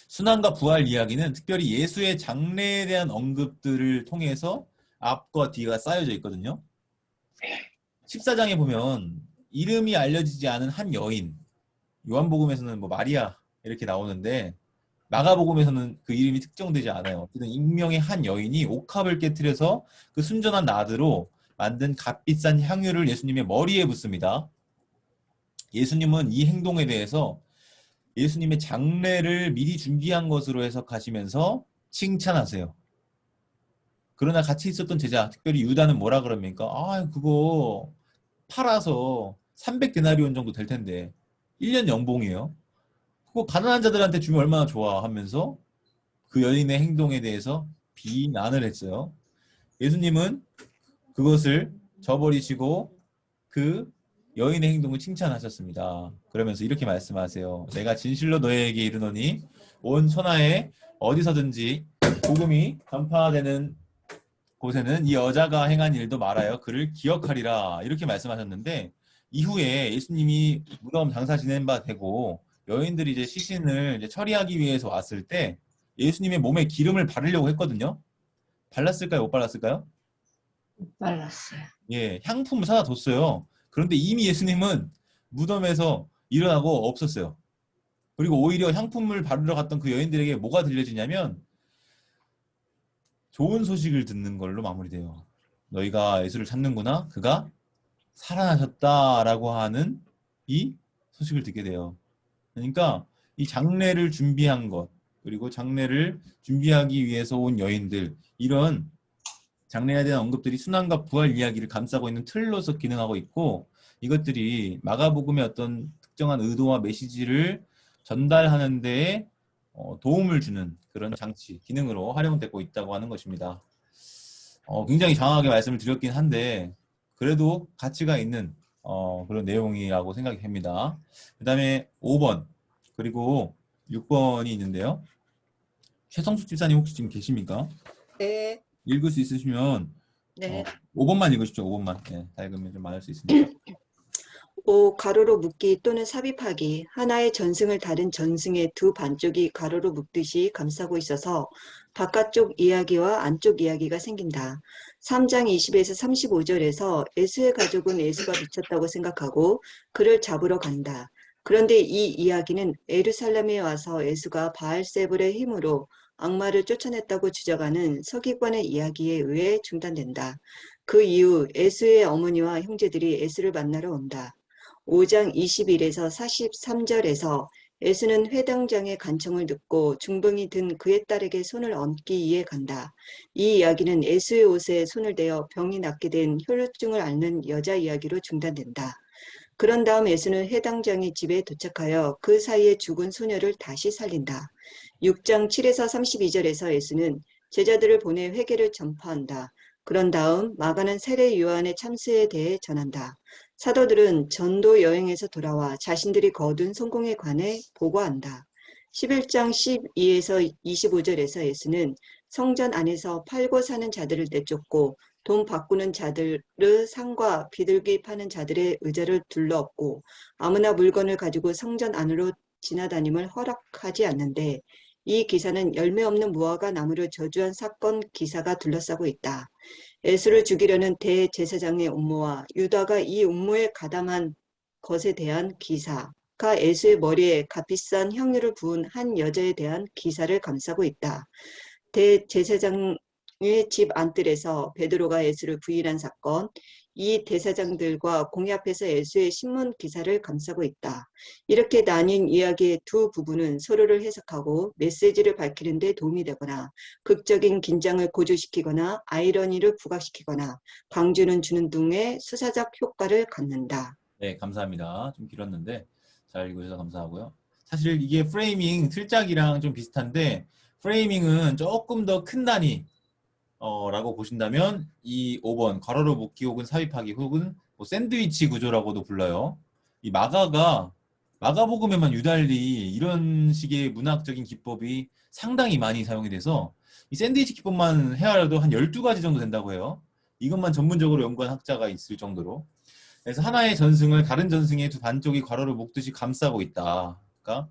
순환과 부활 이야기는 특별히 예수의 장래에 대한 언급들을 통해서 앞과 뒤가 쌓여져 있거든요. 14장에 보면 이름이 알려지지 않은 한 여인, 요한복음에서는 뭐 마리아 이렇게 나오는데 마가복음에서는 그 이름이 특정되지 않아요. 어쨌든 익명의 한 여인이 옥합을 깨트려서 그 순전한 나드로 만든 값비싼 향유를 예수님의 머리에 붓습니다. 예수님은 이 행동에 대해서 예수님의 장례를 미리 준비한 것으로 해석하시면서 칭찬하세요. 그러나 같이 있었던 제자, 특별히 유다는 뭐라 그럽니까? 아, 그거 팔아서 300데나리온 정도 될 텐데 1년 연봉이에요. 그거 가난한 자들한테 주면 얼마나 좋아 하면서 그 여인의 행동에 대해서 비난을 했어요. 예수님은 그것을 저버리시고 그 여인의 행동을 칭찬하셨습니다. 그러면서 이렇게 말씀하세요. 내가 진실로 너희에게 이르노니 온 천하에 어디서든지 복음이 전파되는 곳에는 이 여자가 행한 일도 말하여 그를 기억하리라 이렇게 말씀하셨는데 이후에 예수님이 무덤 장사 지낸 바 되고 여인들이 이제 시신을 이제 처리하기 위해서 왔을 때 예수님의 몸에 기름을 바르려고 했거든요. 발랐을까요? 못 발랐을까요? 말랐어요. 예, 향품을 사다 뒀어요. 그런데 이미 예수님은 무덤에서 일어나고 없었어요. 그리고 오히려 향품을 바르러 갔던 그 여인들에게 뭐가 들려지냐면 좋은 소식을 듣는 걸로 마무리돼요. 너희가 예수를 찾는구나. 그가 살아나셨다라고 하는 이 소식을 듣게 돼요. 그러니까 이 장례를 준비한 것 그리고 장례를 준비하기 위해서 온 여인들 이런 장래에 대한 언급들이 순환과 부활 이야기를 감싸고 있는 틀로서 기능하고 있고 이것들이 마가복음의 어떤 특정한 의도와 메시지를 전달하는 데에 도움을 주는 그런 장치, 기능으로 활용되고 있다고 하는 것입니다. 굉장히 장황하게 말씀을 드렸긴 한데 그래도 가치가 있는 그런 내용이라고 생각이 됩니다. 그 다음에 5번 그리고 6번이 있는데요. 최성숙 집사님 혹시 지금 계십니까? 네, 읽을 수 있으시면 네. 5번만 읽으십시오. 5번만. 네, 다 읽으면 좀 많을 수 있으니까. 5. 가로로 묶기 또는 삽입하기. 하나의 전승을 다른 전승의 두 반쪽이 가로로 묶듯이 감싸고 있어서 바깥쪽 이야기와 안쪽 이야기가 생긴다. 3장 20에서 35절에서 에스의 가족은 에스가 미쳤다고 생각하고 그를 잡으러 간다. 그런데 이 이야기는 예루살렘에 와서 에스가 바알세불의 힘으로 악마를 쫓아냈다고 주장하는 서기관의 이야기에 의해 중단된다. 그 이후 에스의 어머니와 형제들이 에스를 만나러 온다. 5장 21에서 43절에서 에스는 회당장의 간청을 듣고 중병이 든 그의 딸에게 손을 얹기 위해 간다. 이 이야기는 에스의 옷에 손을 대어 병이 낫게 된 혈루증을 앓는 여자 이야기로 중단된다. 그런 다음 에스는 회당장의 집에 도착하여 그 사이에 죽은 소녀를 다시 살린다. 6장 7에서 32절에서 에스는 제자들을 보내 회개를 전파한다. 그런 다음 마가는 세례 요한의 참수에 대해 전한다. 사도들은 전도 여행에서 돌아와 자신들이 거둔 성공에 관해 보고한다. 11장 12에서 25절에서 예수는 성전 안에서 팔고 사는 자들을 내쫓고 돈 바꾸는 자들의 상과 비둘기 파는 자들의 의자를 둘러엎고 아무나 물건을 가지고 성전 안으로 지나다님을 허락하지 않는데 이 기사는 열매 없는 무화과 나무를 저주한 사건 기사가 둘러싸고 있다. 예수를 죽이려는 대제사장의 음모와 유다가 이 음모에 가담한 것에 대한 기사가 예수의 머리에 값비싼 향유를 부은 한 여자에 대한 기사를 감싸고 있다. 대제사장의 집 안뜰에서 베드로가 예수를 부인한 사건, 이 대사장들과 공회 앞에서 예수의 신문 기사를 감싸고 있다. 이렇게 나뉜 이야기의 두 부분은 서로를 해석하고 메시지를 밝히는 데 도움이 되거나 극적인 긴장을 고조시키거나 아이러니를 부각시키거나 광주는 주는 등의 수사적 효과를 갖는다. 네, 감사합니다. 좀 길었는데 잘 읽으셔서 감사하고요. 사실 이게 프레이밍 틀짝이랑 좀 비슷한데 프레이밍은 조금 더 큰 단위 라고 보신다면 이 5번 가로로 묶기 혹은 삽입하기 혹은 뭐 샌드위치 구조라고도 불러요. 이 마가가 마가복음에만 유달리 이런 식의 문학적인 기법이 상당히 많이 사용이 돼서 이 샌드위치 기법만 헤아려도 한 12가지 정도 된다고 해요. 이것만 전문적으로 연구한 학자가 있을 정도로. 그래서 하나의 전승을 다른 전승의 두 반쪽이 괄호를 묶듯이 감싸고 있다. 그러니까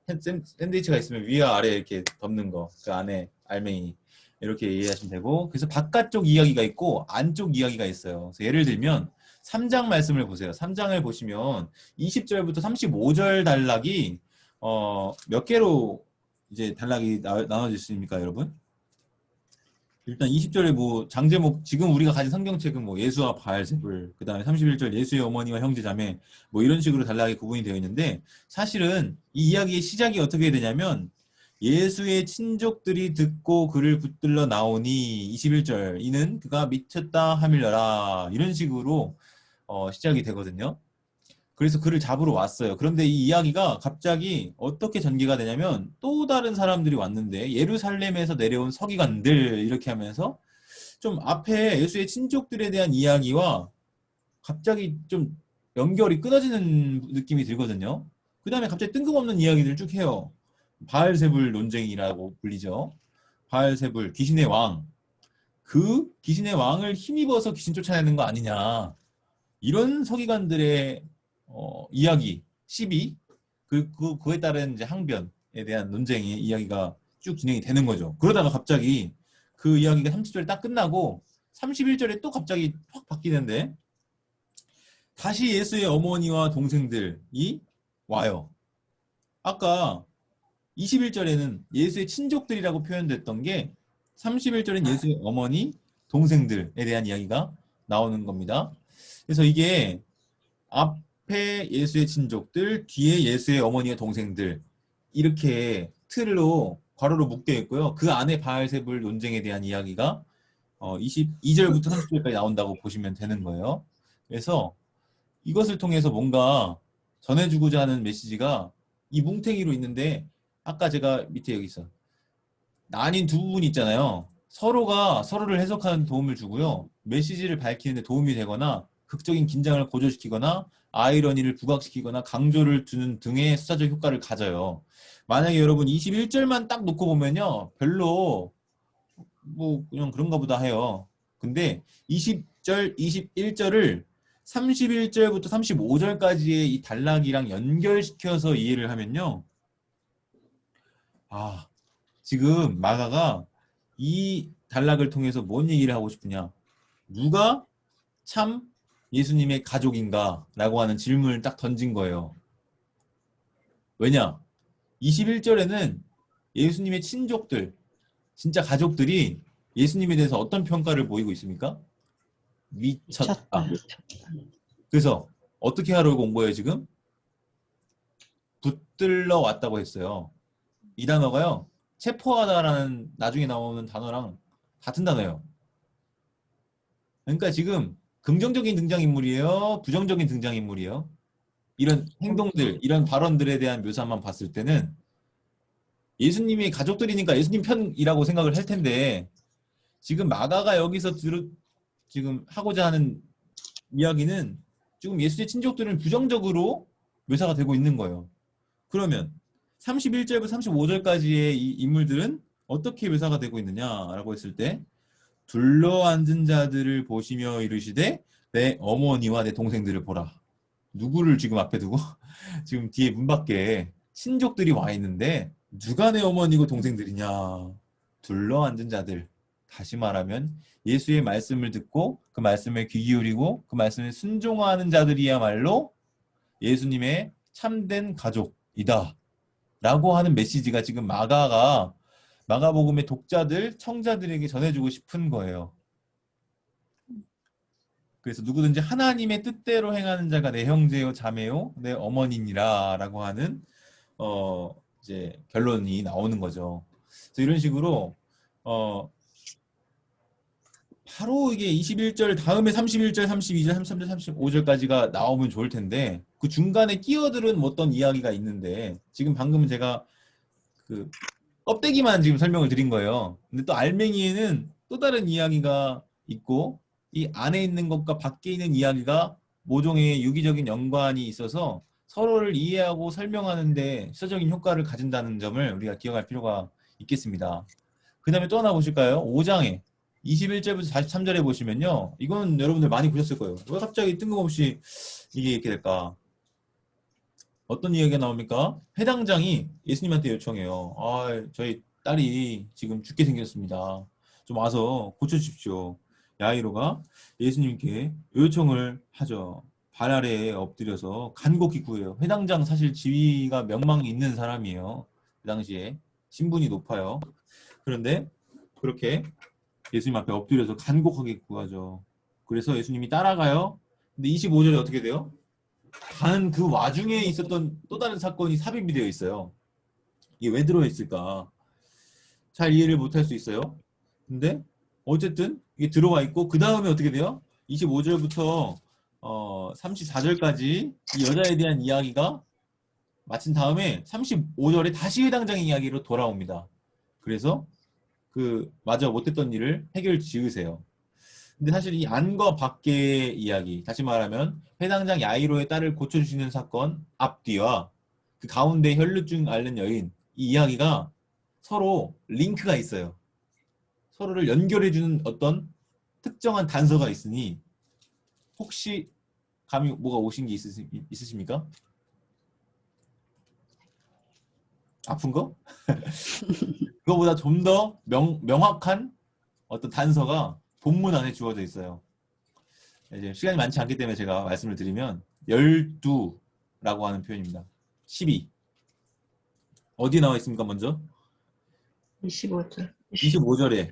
샌드위치가 있으면 위와 아래 이렇게 덮는 거, 그 안에 알맹이 이렇게 이해하시면 되고, 그래서 바깥쪽 이야기가 있고 안쪽 이야기가 있어요. 그래서 예를 들면 3장 말씀을 보세요. 3장을 보시면 20절부터 35절 단락이 몇 개로 이제 단락이 나눠지십니까, 여러분? 일단 20절에 뭐 장제목, 지금 우리가 가진 성경책은 뭐 예수와 바알세불, 그 다음에 31절 예수의 어머니와 형제자매, 뭐 이런 식으로 단락이 구분이 되어 있는데, 사실은 이 이야기의 시작이 어떻게 되냐면 예수의 친족들이 듣고 그를 붙들러 나오니 21절 이는 그가 미쳤다 하밀러라, 이런 식으로 시작이 되거든요. 그래서 그를 잡으러 왔어요. 그런데 이 이야기가 갑자기 어떻게 전개가 되냐면 또 다른 사람들이 왔는데 예루살렘에서 내려온 서기관들, 이렇게 하면서 좀 앞에 예수의 친족들에 대한 이야기와 갑자기 좀 연결이 끊어지는 느낌이 들거든요. 그 다음에 갑자기 뜬금없는 이야기들을 쭉 해요. 바알세불 논쟁이라고 불리죠. 바알세불, 귀신의 왕. 그 귀신의 왕을 힘입어서 귀신 쫓아내는 거 아니냐. 이런 서기관들의 이야기, 시비, 그에 따른 이제 항변에 대한 논쟁의 이야기가 쭉 진행이 되는 거죠. 그러다가 갑자기 그 이야기가 30절에 딱 끝나고 31절에 또 갑자기 확 바뀌는데 다시 예수의 어머니와 동생들이 와요. 아까 21절에는 예수의 친족들이라고 표현됐던 게 31절엔 예수의 어머니, 동생들에 대한 이야기가 나오는 겁니다. 그래서 이게 앞에 예수의 친족들, 뒤에 예수의 어머니와 동생들, 이렇게 틀로 괄호로 묶여 있고요. 그 안에 바알세불 논쟁에 대한 이야기가 22절부터 30절까지 나온다고 보시면 되는 거예요. 그래서 이것을 통해서 뭔가 전해주고자 하는 메시지가 이 뭉탱이로 있는데, 아까 제가 밑에 여기 있어 나뉜 두 부분이 있잖아요. 서로가 서로를 해석하는 도움을 주고요. 메시지를 밝히는 데 도움이 되거나 극적인 긴장을 고조시키거나 아이러니를 부각시키거나 강조를 두는 등의 수사적 효과를 가져요. 만약에 여러분 21절만 딱 놓고 보면요, 별로 뭐 그냥 그런가 보다 해요. 근데 20절, 21절을 31절부터 35절까지의 이 단락이랑 연결시켜서 이해를 하면요, 지금 마가가 이 단락을 통해서 뭔 얘기를 하고 싶으냐, 누가 참 예수님의 가족인가 라고 하는 질문을 딱 던진 거예요. 왜냐? 21절에는 예수님의 친족들, 진짜 가족들이 예수님에 대해서 어떤 평가를 보이고 있습니까? 미쳤다. 그래서 어떻게 하려고 온 거예요, 지금? 붙들러 왔다고 했어요. 이 단어가요, 체포하다라는 나중에 나오는 단어랑 같은 단어예요. 그러니까 지금 긍정적인 등장인물이에요, 부정적인 등장인물이에요? 이런 행동들, 이런 발언들에 대한 묘사만 봤을 때는 예수님이 가족들이니까 예수님 편이라고 생각을 할 텐데, 지금 마가가 여기서 지금 하고자 하는 이야기는 지금 예수의 친족들은 부정적으로 묘사가 되고 있는 거예요. 그러면 31절부터 35절까지의 이 인물들은 어떻게 묘사가 되고 있느냐라고 했을 때, 둘러앉은 자들을 보시며 이르시되 내 어머니와 내 동생들을 보라. 누구를 지금 앞에 두고 지금 뒤에 문 밖에 친족들이 와 있는데 누가 내 어머니고 동생들이냐? 둘러앉은 자들. 다시 말하면 예수의 말씀을 듣고 그 말씀에 귀 기울이고 그 말씀에 순종하는 자들이야말로 예수님의 참된 가족이다 라고 하는 메시지가 지금 마가가 마가복음의 독자들, 청자들에게 전해주고 싶은 거예요. 그래서 누구든지 하나님의 뜻대로 행하는 자가 내 형제요 자매요 내 어머니니라 라고 하는 이제 결론이 나오는 거죠. 그래서 이런 식으로 바로 이게 21절 다음에 31절, 32절, 33절, 35절까지가 나오면 좋을 텐데, 그 중간에 끼어들은 어떤 이야기가 있는데, 지금 방금은 제가 그 껍데기만 지금 설명을 드린 거예요. 근데 또 알맹이에는 또 다른 이야기가 있고, 이 안에 있는 것과 밖에 있는 이야기가 모종의 유기적인 연관이 있어서 서로를 이해하고 설명하는데 시사적인 효과를 가진다는 점을 우리가 기억할 필요가 있겠습니다. 그 다음에 또 하나 보실까요? 5장에 21절부터 43절에 보시면요. 이건 여러분들 많이 보셨을 거예요. 왜 갑자기 뜬금없이 이게 이렇게 될까? 어떤 이야기가 나옵니까? 회당장이 예수님한테 요청해요. 아, 저희 딸이 지금 죽게 생겼습니다. 좀 와서 고쳐주십시오. 야이로가 예수님께 요청을 하죠. 발 아래에 엎드려서 간곡히 구해요. 회당장 사실 지위가 명망이 있는 사람이에요. 그 당시에 신분이 높아요. 그런데 그렇게 예수님 앞에 엎드려서 간곡하게 구하죠. 그래서 예수님이 따라가요. 근데 25절에 어떻게 돼요? 단 그 와중에 있었던 또 다른 사건이 삽입이 되어 있어요. 이게 왜 들어있을까? 잘 이해를 못할 수 있어요. 근데 어쨌든 이게 들어와 있고 그 다음에 어떻게 돼요? 25절부터 34절까지 이 여자에 대한 이야기가 마친 다음에 35절에 다시 회당장의 이야기로 돌아옵니다. 그래서 그 마저 못했던 일을 해결 지으세요. 근데 사실 이 안과 밖의 이야기, 다시 말하면 회당장 야이로의 딸을 고쳐주시는 사건 앞뒤와 그 가운데 혈루증 앓는 여인, 이 이야기가 서로 링크가 있어요. 서로를 연결해주는 어떤 특정한 단서가 있으니 혹시 감이 뭐가 오신 게 있으십니까? 아픈 거? 그거보다 좀 더 명확한 어떤 단서가 본문 안에 주어져 있어요. 이제 시간이 많지 않기 때문에 제가 말씀을 드리면 12라고 하는 표현입니다. 12. 어디에 나와 있습니까, 먼저? 25절. 25절에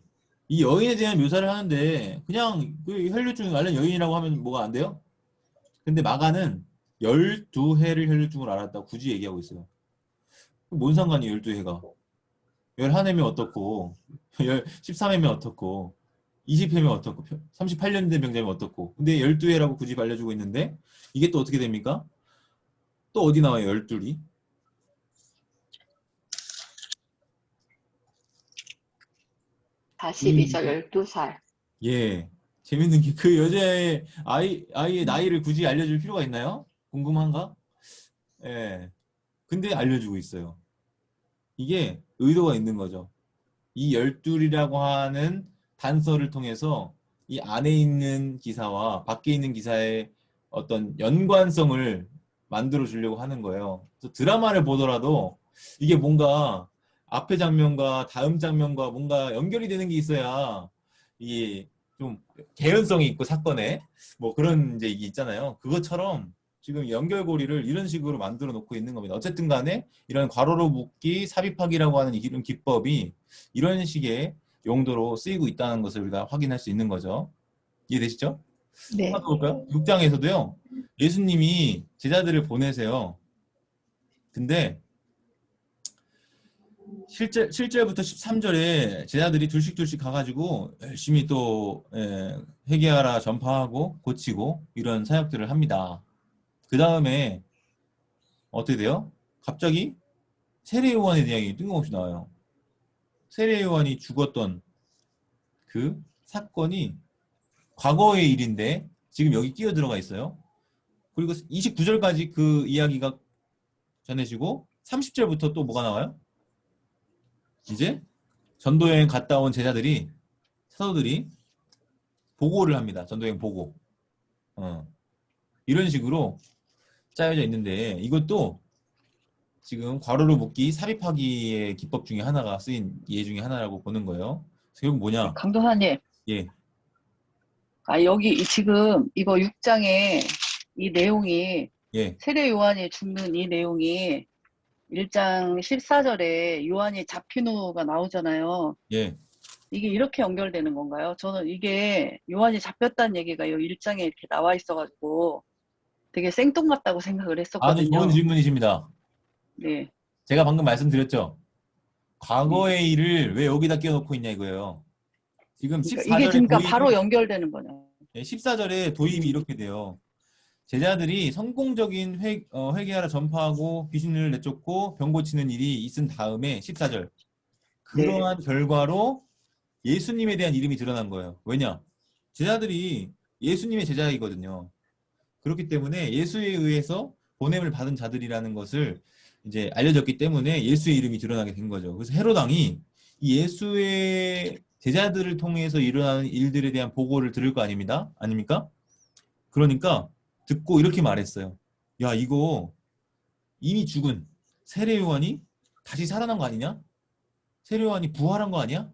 이 여인에 대한 묘사를 하는데 그냥 그 혈류증 앓는 여인이라고 하면 뭐가 안 돼요? 근데 마가는 12해를 혈류증을 앓았다고 굳이 얘기하고 있어요. 뭔 상관이에요, 12해가? 11해면 어떻고 13해면 어떻고 20회면 어떻고 38년 된 병자면 어떻고 근데 12회라고 굳이 알려주고 있는데 이게 또 어떻게 됩니까? 또 어디 나와요, 12이? 다시 12살. 예, 재밌는 게 그 여자의 아이의 나이를 굳이 알려줄 필요가 있나요? 궁금한가? 예, 근데 알려주고 있어요. 이게 의도가 있는 거죠. 이 12이라고 하는 단서를 통해서 이 안에 있는 기사와 밖에 있는 기사의 어떤 연관성을 만들어 주려고 하는 거예요. 그래서 드라마를 보더라도 이게 뭔가 앞의 장면과 다음 장면과 뭔가 연결이 되는 게 있어야 이게 좀 개연성이 있고 사건에 뭐 그런 이제 이게 있잖아요. 그것처럼 지금 연결고리를 이런 식으로 만들어 놓고 있는 겁니다. 어쨌든 간에 이런 괄호로 묶기, 삽입하기라고 하는 이런 기법이 이런 식의 용도로 쓰이고 있다는 것을 우리가 확인할 수 있는 거죠. 이해되시죠? 네. 하나 더 볼까요? 6장에서도요. 예수님이 제자들을 보내세요. 근데 7절부터 13절에 제자들이 둘씩 가가지고 열심히 또 회개하라 전파하고 고치고 이런 사역들을 합니다. 그 다음에 어떻게 돼요? 갑자기 세례 요한에 대한 얘기 뜬금없이 나와요. 세례 요한이 죽었던 그 사건이 과거의 일인데 지금 여기 끼어 들어가 있어요. 그리고 29절까지 그 이야기가 전해지고 30절부터 또 뭐가 나와요? 이제 전도여행 갔다 온 제자들이 사도들이 보고를 합니다. 전도여행 보고. 이런 식으로 짜여져 있는데 이것도 지금 괄호로 묶기, 삽입하기의 기법 중에 하나가 쓰인 예 중에 하나라고 보는 거예요. 결국 뭐냐? 강도사님, 예, 여기 지금 이거 6장에 이 내용이 예, 세례 요한이 죽는 이 내용이 1장 14절에 요한이 잡힌 후가 나오잖아요. 예. 이게 이렇게 연결되는 건가요? 저는 이게 요한이 잡혔다는 얘기가 이 1장에 이렇게 나와 있어가지고 되게 생뚱맞다고 생각을 아주 했었거든요. 좋은 질문이십니다. 네. 제가 방금 말씀드렸죠. 과거의 일을 왜 여기다 끼워놓고 있냐 이거예요. 지금 그러니까 14절에 이게 지금 도입이, 바로 연결되는 거네요. 14절에 도입이 이렇게 돼요. 제자들이 성공적인 회개하라 전파하고 귀신을 내쫓고 병 고치는 일이 있은 다음에 14절. 그러한 결과로 예수님에 대한 이름이 드러난 거예요. 왜냐? 제자들이 예수님의 제자이거든요. 그렇기 때문에 예수에 의해서 보냄을 받은 자들이라는 것을 이제 알려졌기 때문에 예수의 이름이 드러나게 된 거죠. 그래서 헤롯 왕이 이 예수의 제자들을 통해서 일어나는 일들에 대한 보고를 들을 거 아닙니까? 그러니까 듣고 이렇게 말했어요. 야, 이거 이미 죽은 세례 요한이 다시 살아난 거 아니냐? 세례 요한이 부활한 거 아니야?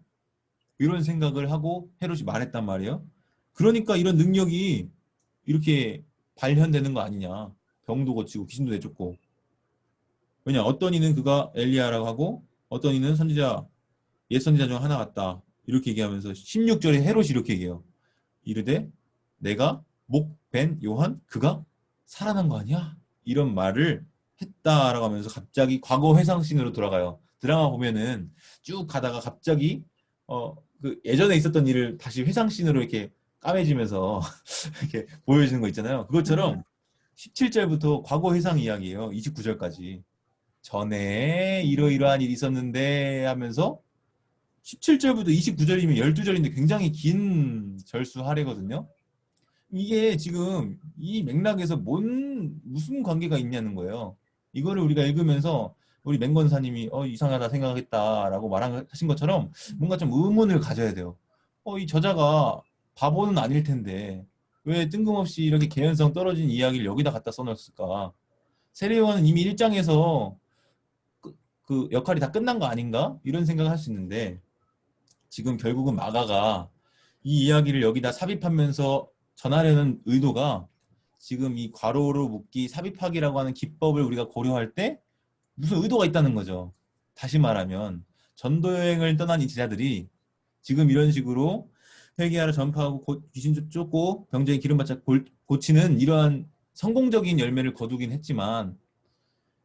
이런 생각을 하고 헤롯이 말했단 말이에요. 그러니까 이런 능력이 이렇게 발현되는 거 아니냐. 병도 고치고 귀신도 내쫓고. 왜냐, 어떤 이는 그가 엘리야라고 하고 어떤 이는 선지자, 옛 선지자 중 하나 같다. 이렇게 얘기하면서 16절에 헤롯이 이렇게 얘기해요. 이르되 내가 목 벤 요한 그가 살아난 거 아니야? 이런 말을 했다라고 하면서 갑자기 과거 회상씬으로 돌아가요. 드라마 보면은 쭉 가다가 갑자기 그 예전에 있었던 일을 다시 회상씬으로 이렇게 까매지면서 이렇게 보여지는 거 있잖아요. 그것처럼 17절부터 과거 회상 이야기예요. 29절까지. 전에 이러이러한 일이 있었는데 하면서 17절부터 29절이면 12절인데 굉장히 긴 절수 할애거든요. 이게 지금 이 맥락에서 무슨 관계가 있냐는 거예요. 이거를 우리가 읽으면서 우리 맹건사님이 이상하다 생각했다라고 말하신 것처럼 뭔가 좀 의문을 가져야 돼요. 이 저자가 바보는 아닐 텐데 왜 뜬금없이 이렇게 개연성 떨어진 이야기를 여기다 갖다 써놨을까? 세례요한은 이미 1장에서 그 역할이 다 끝난 거 아닌가? 이런 생각을 할 수 있는데 지금 결국은 마가가 이 이야기를 여기다 삽입하면서 전하려는 의도가 지금 이 괄호로 묶기 삽입하기라고 하는 기법을 우리가 고려할 때 무슨 의도가 있다는 거죠. 다시 말하면 전도여행을 떠난 이 제자들이 지금 이런 식으로 회개하러 전파하고 귀신 쫓고 병자에 기름 바짝 고치는 이러한 성공적인 열매를 거두긴 했지만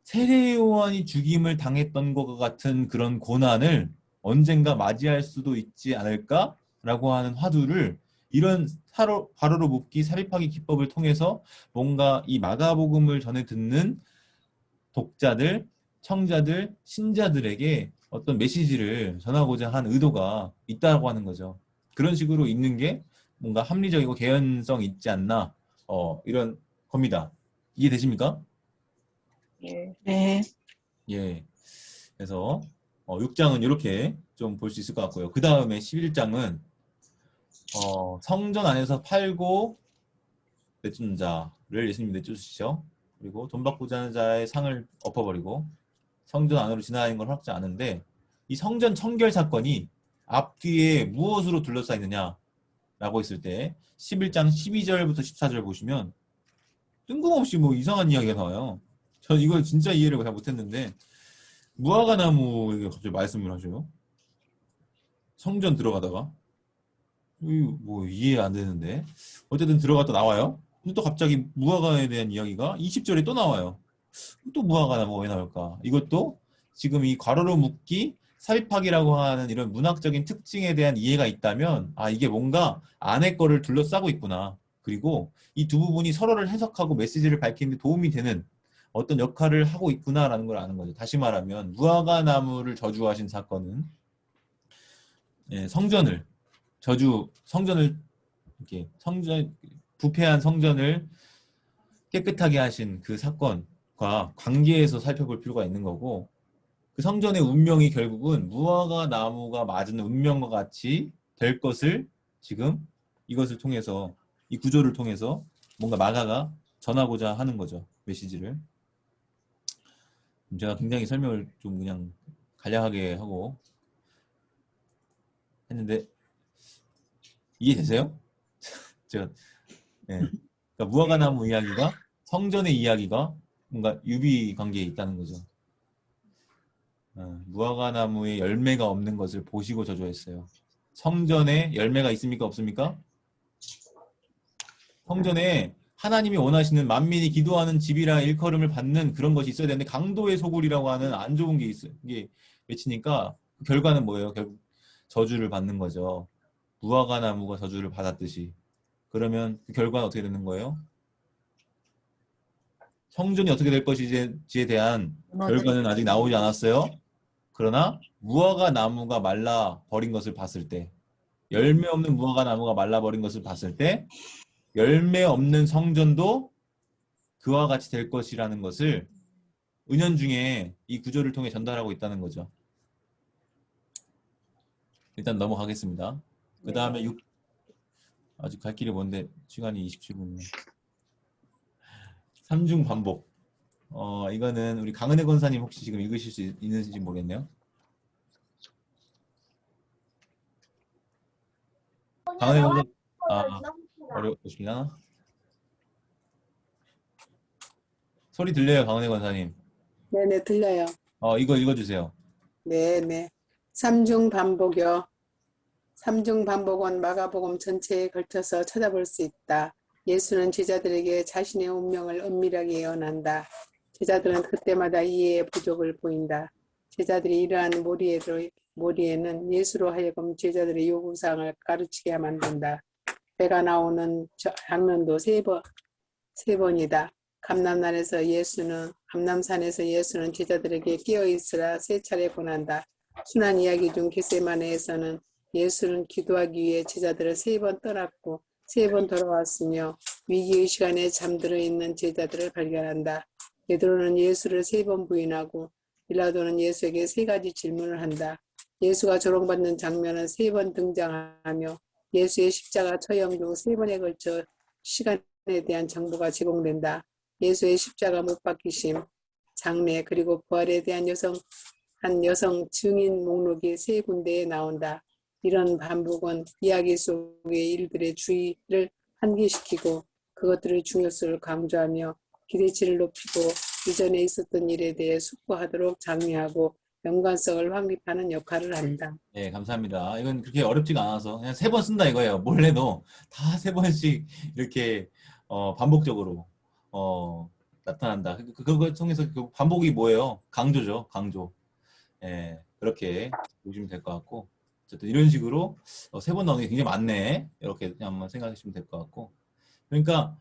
세례 요한이 죽임을 당했던 것과 같은 그런 고난을 언젠가 맞이할 수도 있지 않을까라고 하는 화두를 이런 괄호로 묶기 삽입하기 기법을 통해서 뭔가 이 마가복음을 전해 듣는 독자들, 청자들, 신자들에게 어떤 메시지를 전하고자 한 의도가 있다고 하는 거죠. 그런 식으로 읽는 게 뭔가 합리적이고 개연성 있지 않나 이런 겁니다. 이해되십니까? 예. 네. 예. 그래서 6장은 이렇게 좀 볼 수 있을 것 같고요. 그 다음에 11장은 성전 안에서 팔고 내쫓는 자를 예수님이 내쫓으시죠. 그리고 돈 받고자 하는 자의 상을 엎어버리고 성전 안으로 지나가는 걸 허락지 않은데 이 성전 청결 사건이 앞뒤에 무엇으로 둘러싸여 있느냐라고 했을 때 11장 12절부터 14절 보시면 뜬금없이 뭐 이상한 이야기가 나와요. 전 이걸 진짜 이해를 잘 못했는데 무화과 나무에게 갑자기 말씀을 하셔요. 성전 들어가다가 뭐 이해 안 되는데 어쨌든 들어갔다 나와요. 근데 또 갑자기 무화과에 대한 이야기가 20절에 또 나와요. 또 무화과 나무가 왜 나올까? 이것도 지금 이 괄호로 묶기 삽입하기라고 하는 이런 문학적인 특징에 대한 이해가 있다면 이게 뭔가 안에 거를 둘러싸고 있구나. 그리고 이 두 부분이 서로를 해석하고 메시지를 밝히는 데 도움이 되는 어떤 역할을 하고 있구나라는 걸 아는 거죠. 다시 말하면 무화과 나무를 저주하신 사건은 성전을 이렇게 부패한 성전을 깨끗하게 하신 그 사건과 관계에서 살펴볼 필요가 있는 거고 그 성전의 운명이 결국은 무화과 나무가 맞은 운명과 같이 될 것을 지금 이것을 통해서 이 구조를 통해서 뭔가 마가가 전하고자 하는 거죠. 메시지를. 제가 굉장히 설명을 좀 그냥 간략하게 하고 했는데 이해되세요? 제가 그러니까 무화과 나무 이야기가 성전의 이야기가 뭔가 유비 관계에 있다는 거죠. 무화과 나무에 열매가 없는 것을 보시고 저주했어요. 성전에 열매가 있습니까? 없습니까? 성전에 하나님이 원하시는 만민이 기도하는 집이라 일컬음을 받는 그런 것이 있어야 되는데 강도의 소굴이라고 하는 안 좋은 게 있어요. 이게 맺히니까 그 결과는 뭐예요? 결국 저주를 받는 거죠. 무화과 나무가 저주를 받았듯이. 그러면 그 결과는 어떻게 되는 거예요? 성전이 어떻게 될 것인지에 대한 결과는 아직 나오지 않았어요. 그러나 무화과 나무가 말라버린 것을 봤을 때 열매 없는 무화과 나무가 말라버린 것을 봤을 때 열매 없는 성전도 그와 같이 될 것이라는 것을 은연중에 이 구조를 통해 전달하고 있다는 거죠. 일단 넘어가겠습니다. 그 다음에 아직 갈 길이 먼데 시간이 27분이네. 삼중 반복. 이거는 우리 강은혜 권사님 혹시 지금 읽으실 수 있는지 모르겠네요. 강은혜 권사님, 어려우시나? 소리 들려요, 강은혜 권사님. 네네, 들려요. 이거 읽어주세요. 네네. 삼중 반복이요. 삼중 반복은 마가복음 전체에 걸쳐서 찾아볼 수 있다. 예수는 제자들에게 자신의 운명을 은밀하게 예언한다. 제자들은 그때마다 이해의 부족을 보인다. 제자들이 이러한 모리에는 예수로 하여금 제자들의 요구사항을 가르치게 만든다. 배가 나오는 장면도 세 번이다. 감남산에서 예수는 제자들에게 깨어있으라 세 차례 권한다. 순한 이야기 중 겟세마네에서는 예수는 기도하기 위해 제자들을 3번 떠났고 3번 돌아왔으며 위기의 시간에 잠들어 있는 제자들을 발견한다. 베드로는 예수를 3번 부인하고 빌라도는 예수에게 3가지 질문을 한다. 예수가 조롱받는 장면은 3번 등장하며 예수의 십자가 처형 중 3번에 걸쳐 시간에 대한 정보가 제공된다. 예수의 십자가 못 박히심, 장례 그리고 부활에 대한 한 여성 증인 목록이 3군데에 나온다. 이런 반복은 이야기 속의 일들의 주의를 환기시키고 그것들의 중요성을 강조하며 기대치를 높이고 이전에 있었던 일에 대해 숙고하도록 장려하고 연관성을 확립하는 역할을 한다. 네, 감사합니다. 이건 그렇게 어렵지가 않아서 그냥 3번 쓴다 이거예요. 몰래도 다 3번씩 이렇게 반복적으로 나타난다. 그걸 통해서 그 반복이 뭐예요? 강조죠, 강조. 예, 그렇게 보시면 될 것 같고, 어쨌든 이런 식으로 3번 나오는 게 굉장히 많네. 이렇게 한번 생각하시면 될 것 같고, 그러니까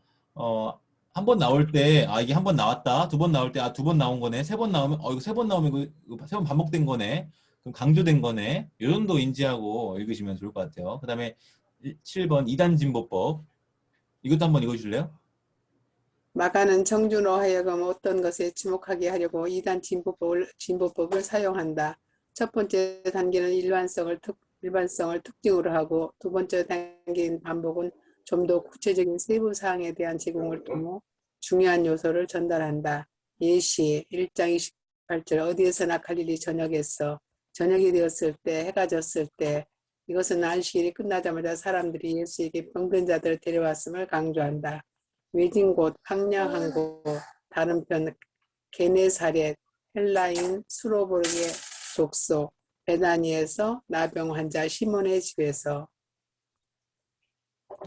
한 번 나올 때 이게 한 번 나왔다, 2번 나올 때 2번 나온 거네, 3번 나오면 이거 3번 나오면 이거 3번 반복된 거네, 그럼 강조된 거네. 이 정도 인지하고 읽으시면 좋을 것 같아요. 그 다음에 7번 이단진보법, 이것도 한번 읽어주실래요? 마가는 청중으로 하여금 어떤 것에 지목하게 하려고 이단 진보법을 사용한다. 첫 번째 단계는 일반성을 특징으로 하고 두 번째 단계인 반복은 좀 더 구체적인 세부 사항에 대한 제공을 통해 중요한 요소를 전달한다. 예시 1장 28절 어디에서나 갈릴리 전역에서 저녁이 되었을 때 해가 졌을 때 이것은 안식일이 끝나자마자 사람들이 예수에게 병든 자들을 데려왔음을 강조한다. 외진 곳, 황량한 곳, 다른 편 게네사렛, 헬라인 수로보르의 족속, 베다니에서 나병 환자 시몬의 집에서.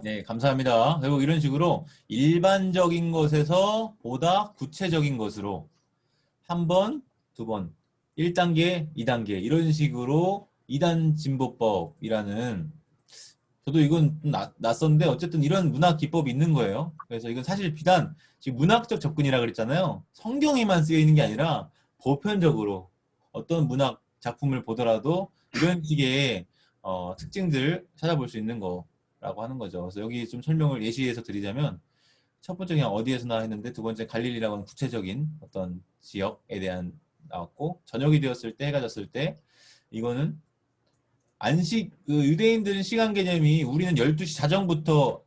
네, 감사합니다. 그리고 이런 식으로 일반적인 것에서 보다 구체적인 것으로 한 번, 두 번, 1단계, 2단계 이런 식으로 2단 진보법이라는, 저도 이건 좀 낯선데 어쨌든 이런 문학 기법이 있는 거예요. 그래서 이건 사실 비단 지금 문학적 접근이라 그랬잖아요. 성경에만 쓰여 있는 게 아니라 보편적으로 어떤 문학 작품을 보더라도 이런 식의 특징들 찾아볼 수 있는 거라고 하는 거죠. 그래서 여기 좀 설명을 예시해서 드리자면, 첫 번째 그냥 어디에서나 했는데, 두 번째 갈릴리라고 하는 구체적인 어떤 지역에 대한 나왔고, 저녁이 되었을 때, 해가 졌을 때, 이거는 유대인들은 시간 개념이 우리는 12시 자정부터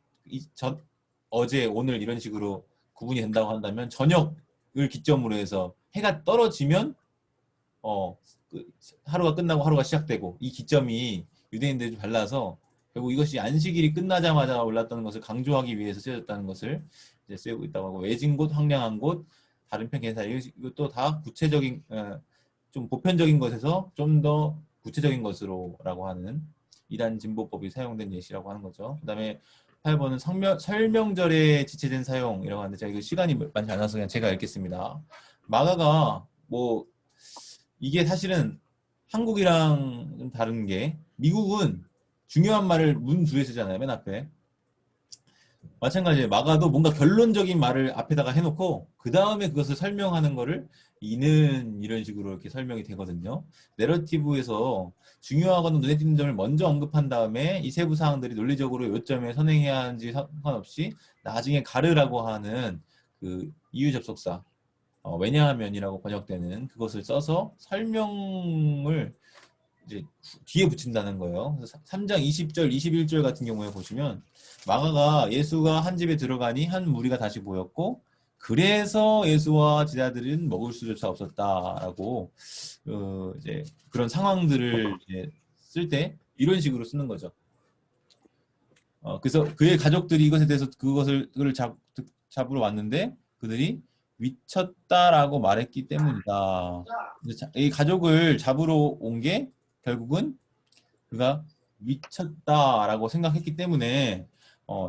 어제, 오늘 이런 식으로 구분이 된다고 한다면, 저녁을 기점으로 해서 해가 떨어지면 하루가 끝나고 하루가 시작되고, 이 기점이 유대인들이 좀 달라서 결국 이것이 안식일이 끝나자마자 올랐다는 것을 강조하기 위해서 쓰여졌다는 것을 이제 쓰고 있다고 하고, 외진 곳, 황량한 곳, 다른 편 괜찮아. 이것도 다 구체적인, 좀 보편적인 것에서 좀 더 구체적인 것으로라고 하는 이단 진보법이 사용된 예시라고 하는 거죠. 그 다음에 8번은 설명절에 지체된 사용이라고 하는데, 제가 이거 시간이 많지 않아서 그냥 제가 읽겠습니다. 마가가 이게 사실은 한국이랑 좀 다른 게, 미국은 중요한 말을 문 뒤에 쓰잖아요, 맨 앞에. 마찬가지예요. 마가도 뭔가 결론적인 말을 앞에다가 해놓고 그 다음에 그것을 설명하는 거를 이는 이런 식으로 이렇게 설명이 되거든요. 내러티브에서 중요하거나 눈에 띄는 점을 먼저 언급한 다음에 이 세부 사항들이 논리적으로 요점에 선행해야 하는지 상관없이 나중에 가르라고 하는 그 이유 접속사 왜냐하면이라고 번역되는 그것을 써서 설명을 이제 뒤에 붙인다는 거예요. 그래서 3장 20절, 21절 같은 경우에 보시면 마가가 예수가 한 집에 들어가니 한 무리가 다시 모였고 그래서 예수와 제자들은 먹을 수조차 없었다라고 이제 그런 상황들을 쓸 때 이런 식으로 쓰는 거죠. 그래서 그의 가족들이 이것에 대해서 그것을 잡으러 왔는데 그들이 미쳤다라고 말했기 때문이다. 이 가족을 잡으러 온 게 결국은 그가 미쳤다라고 생각했기 때문에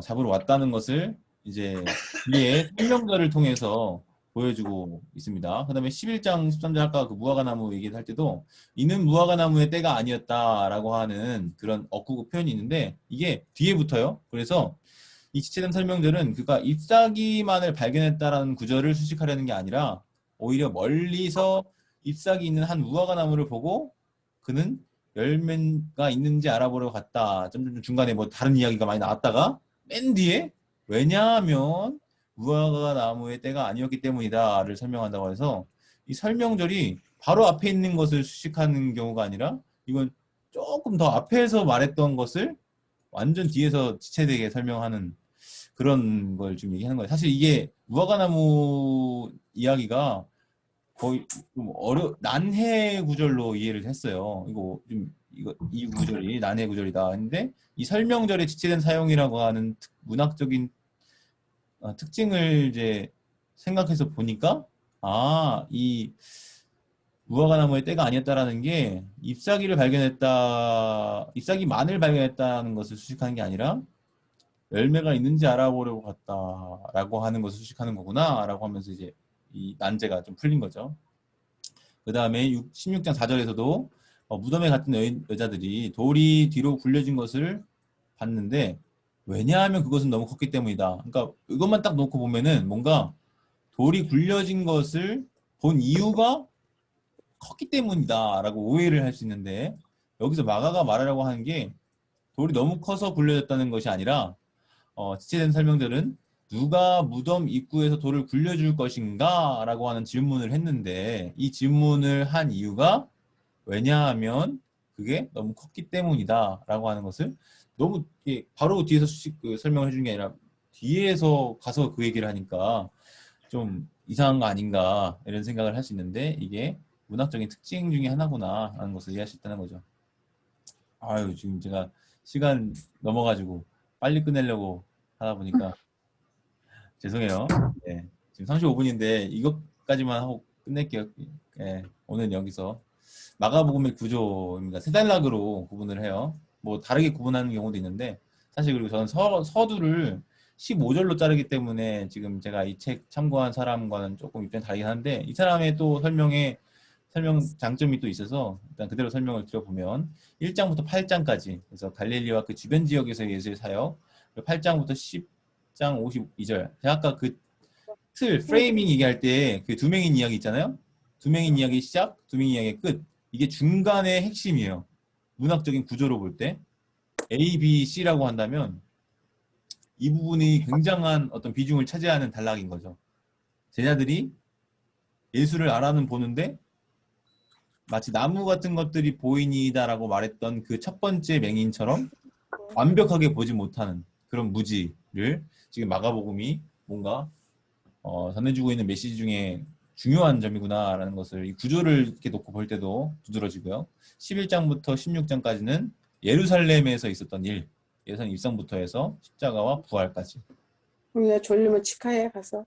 잡으러 왔다는 것을 이제 뒤에 설명절을 통해서 보여주고 있습니다. 그 다음에 11장 13절 아까 그 무화과나무 얘기를 할 때도 이는 무화과나무의 때가 아니었다라고 하는 그런 억구 표현이 있는데 이게 뒤에 붙어요. 그래서 이 지체된 설명절은 그가 잎사귀만을 발견했다라는 구절을 수식하려는 게 아니라 오히려 멀리서 잎사귀 있는 한 무화과나무를 보고 그는 열매가 있는지 알아보러 갔다. 좀 중간에 뭐 다른 이야기가 많이 나왔다가 맨 뒤에 왜냐하면 무화과나무의 때가 아니었기 때문이다를 설명한다고 해서 이 설명절이 바로 앞에 있는 것을 수식하는 경우가 아니라 이건 조금 더 앞에서 말했던 것을 완전 뒤에서 지체되게 설명하는 그런 걸 지금 얘기하는 거예요. 사실 이게 무화과나무 이야기가 거의 좀 난해 구절로 이해를 했어요. 이 구절이 난해 구절이다. 근데 이 설명절에 지체된 사용이라고 하는 문학적인 특징을 이제 생각해서 보니까 이 무화과나무의 때가 아니었다라는 게 잎사귀만을 발견했다는 것을 수식하는 게 아니라 열매가 있는지 알아보려고 갔다라고 하는 것을 수식하는 거구나라고 하면서 이제 이 난제가 좀 풀린 거죠. 그 다음에 16장 4절에서도 무덤에 갔던 여자들이 돌이 뒤로 굴려진 것을 봤는데 왜냐하면 그것은 너무 컸기 때문이다. 그러니까 이것만 딱 놓고 보면은 뭔가 돌이 굴려진 것을 본 이유가 컸기 때문이다 라고 오해를 할 수 있는데 여기서 마가가 말하려고 하는 게 돌이 너무 커서 굴려졌다는 것이 아니라 지체된 설명들은 누가 무덤 입구에서 돌을 굴려줄 것인가 라고 하는 질문을 했는데 이 질문을 한 이유가 왜냐하면 그게 너무 컸기 때문이다 라고 하는 것을 너무 바로 뒤에서 설명을 해준 게 아니라 뒤에서 가서 그 얘기를 하니까 좀 이상한 거 아닌가 이런 생각을 할 수 있는데 이게 문학적인 특징 중에 하나구나 하는 것을 이해할 수 있다는 거죠. 아유 지금 제가 시간 넘어가지고 빨리 끝내려고 하다 보니까 죄송해요. 네, 지금 35분인데 이것까지만 하고 끝낼게요. 네, 오늘 여기서 마가복음의 구조입니다. 세 단락으로 구분을 해요. 뭐 다르게 구분하는 경우도 있는데 사실 그리고 저는 서두를 15절로 자르기 때문에 지금 제가 이 책 참고한 사람과는 조금 입장이 다르긴 한데 이 사람의 또 설명 장점이 또 있어서 일단 그대로 설명을 드려보면 1장부터 8장까지 그래서 갈릴리와 그 주변 지역에서 예수의 사역 8장부터 10장 52절 제가 아까 그 프레이밍 얘기할 때 그 두 명인 이야기 있잖아요. 두 명인 이야기 시작, 두 명인 이야기 끝 이게 중간의 핵심이에요. 문학적인 구조로 볼 때 A, B, C라고 한다면 이 부분이 굉장한 어떤 비중을 차지하는 단락인 거죠. 제자들이 예수를 알아는 보는데 마치 나무 같은 것들이 보이니다라고 말했던 그 첫 번째 맹인처럼 완벽하게 보지 못하는 그런 무지를 지금 마가복음이 뭔가 전해주고 있는 메시지 중에 중요한 점이구나라는 것을 이 구조를 이렇게 놓고 볼 때도 두드러지고요. 11장부터 16장까지는 예루살렘에서 있었던 일, 예선 입성부터 해서 십자가와 부활까지. 우리가 졸리면 치과에 가서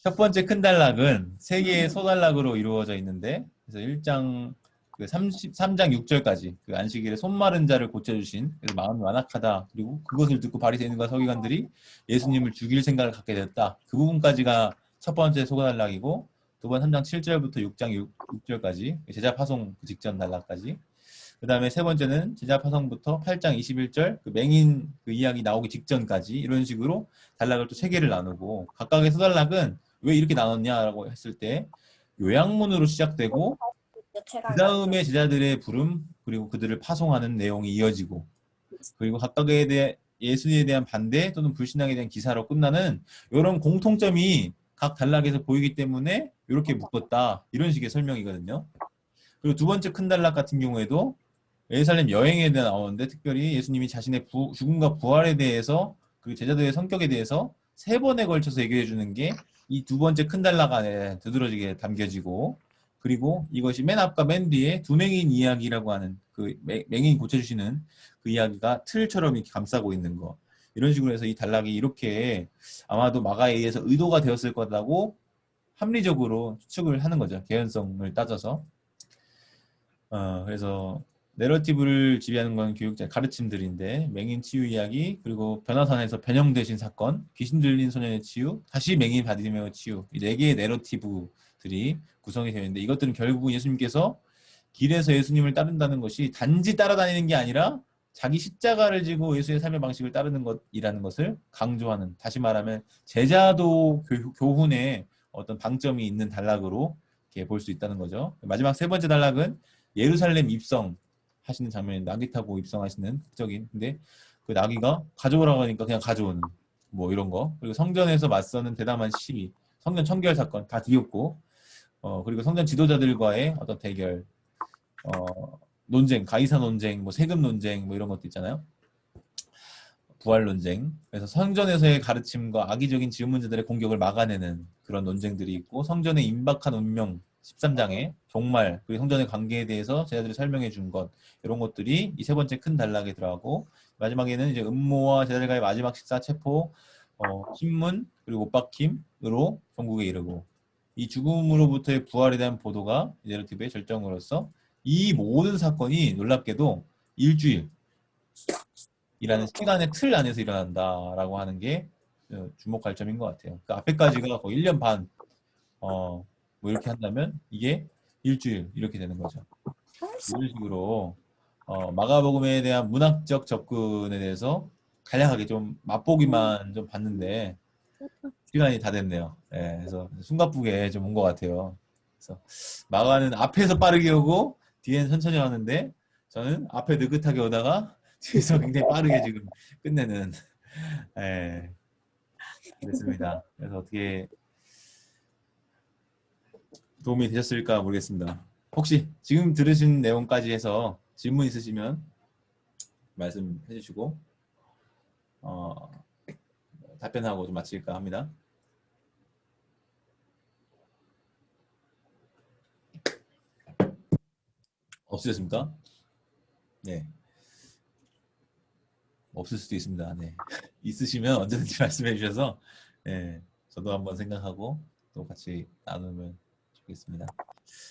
첫 번째 큰 단락은 세 개의 소단락으로 이루어져 있는데 그래서 1장 그 33장 6절까지 그 안식일에 손 마른 자를 고쳐주신 그래서 마음이 완악하다 그리고 그것을 듣고 바리새인과 서기관들이 예수님을 죽일 생각을 갖게 됐다. 그 부분까지가 첫 번째 소단락이고 두 번 3장 7절부터 6장 6절까지 제자 파송 직전 단락까지 그 다음에 세 번째는 제자 파송부터 8장 21절 그 맹인 그 이야기 나오기 직전까지 이런 식으로 단락을 또 세 개를 나누고 각각의 소단락은 왜 이렇게 나눴냐라고 했을 때 요약문으로 시작되고 그 다음에 제자들의 부름 그리고 그들을 파송하는 내용이 이어지고 그리고 각각에 예수에 대한 반대 또는 불신앙에 대한 기사로 끝나는 이런 공통점이 각 단락에서 보이기 때문에 이렇게 묶었다. 이런 식의 설명이거든요. 그리고 두 번째 큰 단락 같은 경우에도 예루살렘 여행에 대해 나오는데 특별히 예수님이 자신의 죽음과 부활에 대해서 그리고 제자들의 성격에 대해서 3번에 걸쳐서 얘기해 주는 게 이 두 번째 큰 단락 안에 두드러지게 담겨지고 그리고 이것이 맨 앞과 맨 뒤에 두 맹인 이야기라고 하는 그 맹인 고쳐주시는 그 이야기가 틀처럼 이렇게 감싸고 있는 거 이런 식으로 해서 이 단락이 이렇게 아마도 마가에 의해서 의도가 되었을 거라고 합리적으로 추측을 하는 거죠. 개연성을 따져서. 그래서 내러티브를 지배하는 건 교육자 가르침들인데 맹인 치유 이야기 그리고 변화산에서 변형되신 사건 귀신 들린 소년의 치유 다시 맹인 바디메오 치유 이 4개의 내러티브들이 구성이 되어 있는데 이것들은 결국은 예수님께서 길에서 예수님을 따른다는 것이 단지 따라다니는 게 아니라 자기 십자가를 지고 예수의 삶의 방식을 따르는 것이라는 것을 강조하는 다시 말하면 제자도 교훈에 어떤 방점이 있는 단락으로 이렇게 볼 수 있다는 거죠. 마지막 3번째 단락은 예루살렘 입성 하시는 장면이 나귀 타고 입성하시는 극적인 근데 그 나귀가 가져오라고 하니까 그냥 가져오는 뭐 이런 거 그리고 성전에서 맞서는 대담한 시위 성전 청결 사건 다 뒤엎고 그리고 성전 지도자들과의 어떤 대결 논쟁 가이사 논쟁 뭐 세금 논쟁 뭐 이런 것도 있잖아요. 부활 논쟁 그래서 성전에서의 가르침과 악의적인 지은 문제들의 공격을 막아내는 그런 논쟁들이 있고 성전의 임박한 운명 13장에 종말 그리고 성전의 관계에 대해서 제자들이 설명해 준 것 이런 것들이 이 3번째 큰 단락에 들어가고 마지막에는 이제 음모와 제자들과의 마지막 식사 체포 신문 그리고 옷박힘으로 종국에 이르고 이 죽음으로부터의 부활에 대한 보도가 내러티브의 절정으로서 이 모든 사건이 놀랍게도 일주일이라는 시간의 틀 안에서 일어난다라고 하는 게 주목할 점인 것 같아요. 그 앞에까지가 거의 1년 반 뭐 이렇게 한다면 이게 일주일 이렇게 되는 거죠. 이런 식으로 마가복음에 대한 문학적 접근에 대해서 간략하게 좀 맛보기만 좀 봤는데 시간이 다 됐네요. 네, 그래서 숨가쁘게 좀 온 것 같아요. 그래서 마가는 앞에서 빠르게 오고 뒤에는 천천히 하는데 저는 앞에 느긋하게 오다가 뒤에서 굉장히 빠르게 지금 끝내는 그랬습니다. 그래서 어떻게 도움이 되셨을까 모르겠습니다. 혹시 지금 들으신 내용까지 해서 질문 있으시면 말씀해 주시고 답변하고 좀 마칠까 합니다. 없으셨습니까? 네. 없을 수도 있습니다. 네. 있으시면 언제든지 말씀해 주셔서 저도 한번 생각하고 또 같이 나누면 좋겠습니다.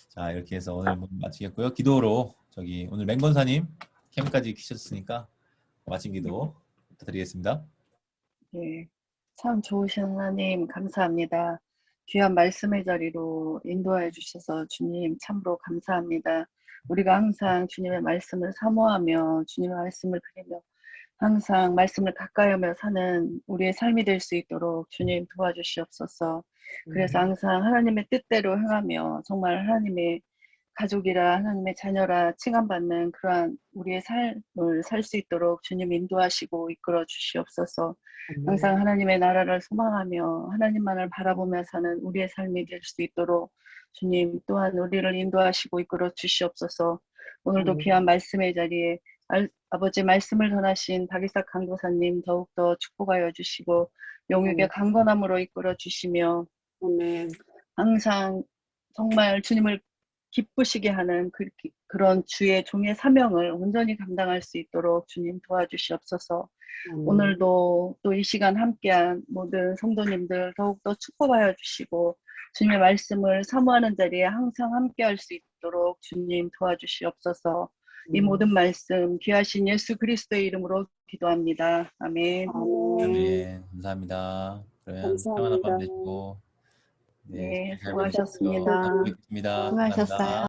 자, 이렇게 해서 오늘 마치겠고요. 기도로 오늘 맹건사님 캠까지 키셨으니까 마친 기도 부탁드리겠습니다. 네, 참 좋으신 하나님 감사합니다. 귀한 말씀의 자리로 인도하여 주셔서 주님 참으로 감사합니다. 우리가 항상 주님의 말씀을 사모하며 주님의 말씀을 드리며 항상 말씀을 가까이 하며 사는 우리의 삶이 될 수 있도록 주님 도와주시옵소서. 그래서 항상 하나님의 뜻대로 행하며 정말 하나님의 가족이라 하나님의 자녀라 칭함받는 그러한 우리의 삶을 살 수 있도록 주님 인도하시고 이끌어 주시옵소서. 항상 하나님의 나라를 소망하며 하나님만을 바라보며 사는 우리의 삶이 될 수 있도록 주님 또한 우리를 인도하시고 이끌어 주시옵소서. 오늘도 귀한 말씀의 자리에 아버지 말씀을 전하신 박이삭 강도사님 더욱더 축복하여 주시고 영육의 강건함으로 이끌어 주시며 항상 정말 주님을 기쁘시게 하는 그런 주의 종의 사명을 온전히 감당할 수 있도록 주님 도와주시옵소서. 오늘도 또 이 시간 함께한 모든 성도님들 더욱더 축복하여 주시고 주님의 말씀을 사모하는 자리에 항상 함께할 수 있도록 주님 도와주시옵소서. 이 모든 말씀 귀하신 예수 그리스도의 이름으로 기도합니다. 아멘. 아멘. 감사합니다. 그러면 평안한 밤 되시고 네, 잘 수고하셨습니다. 보내십시오. 수고하셨습니다. 수고하셨어요. 감사합니다.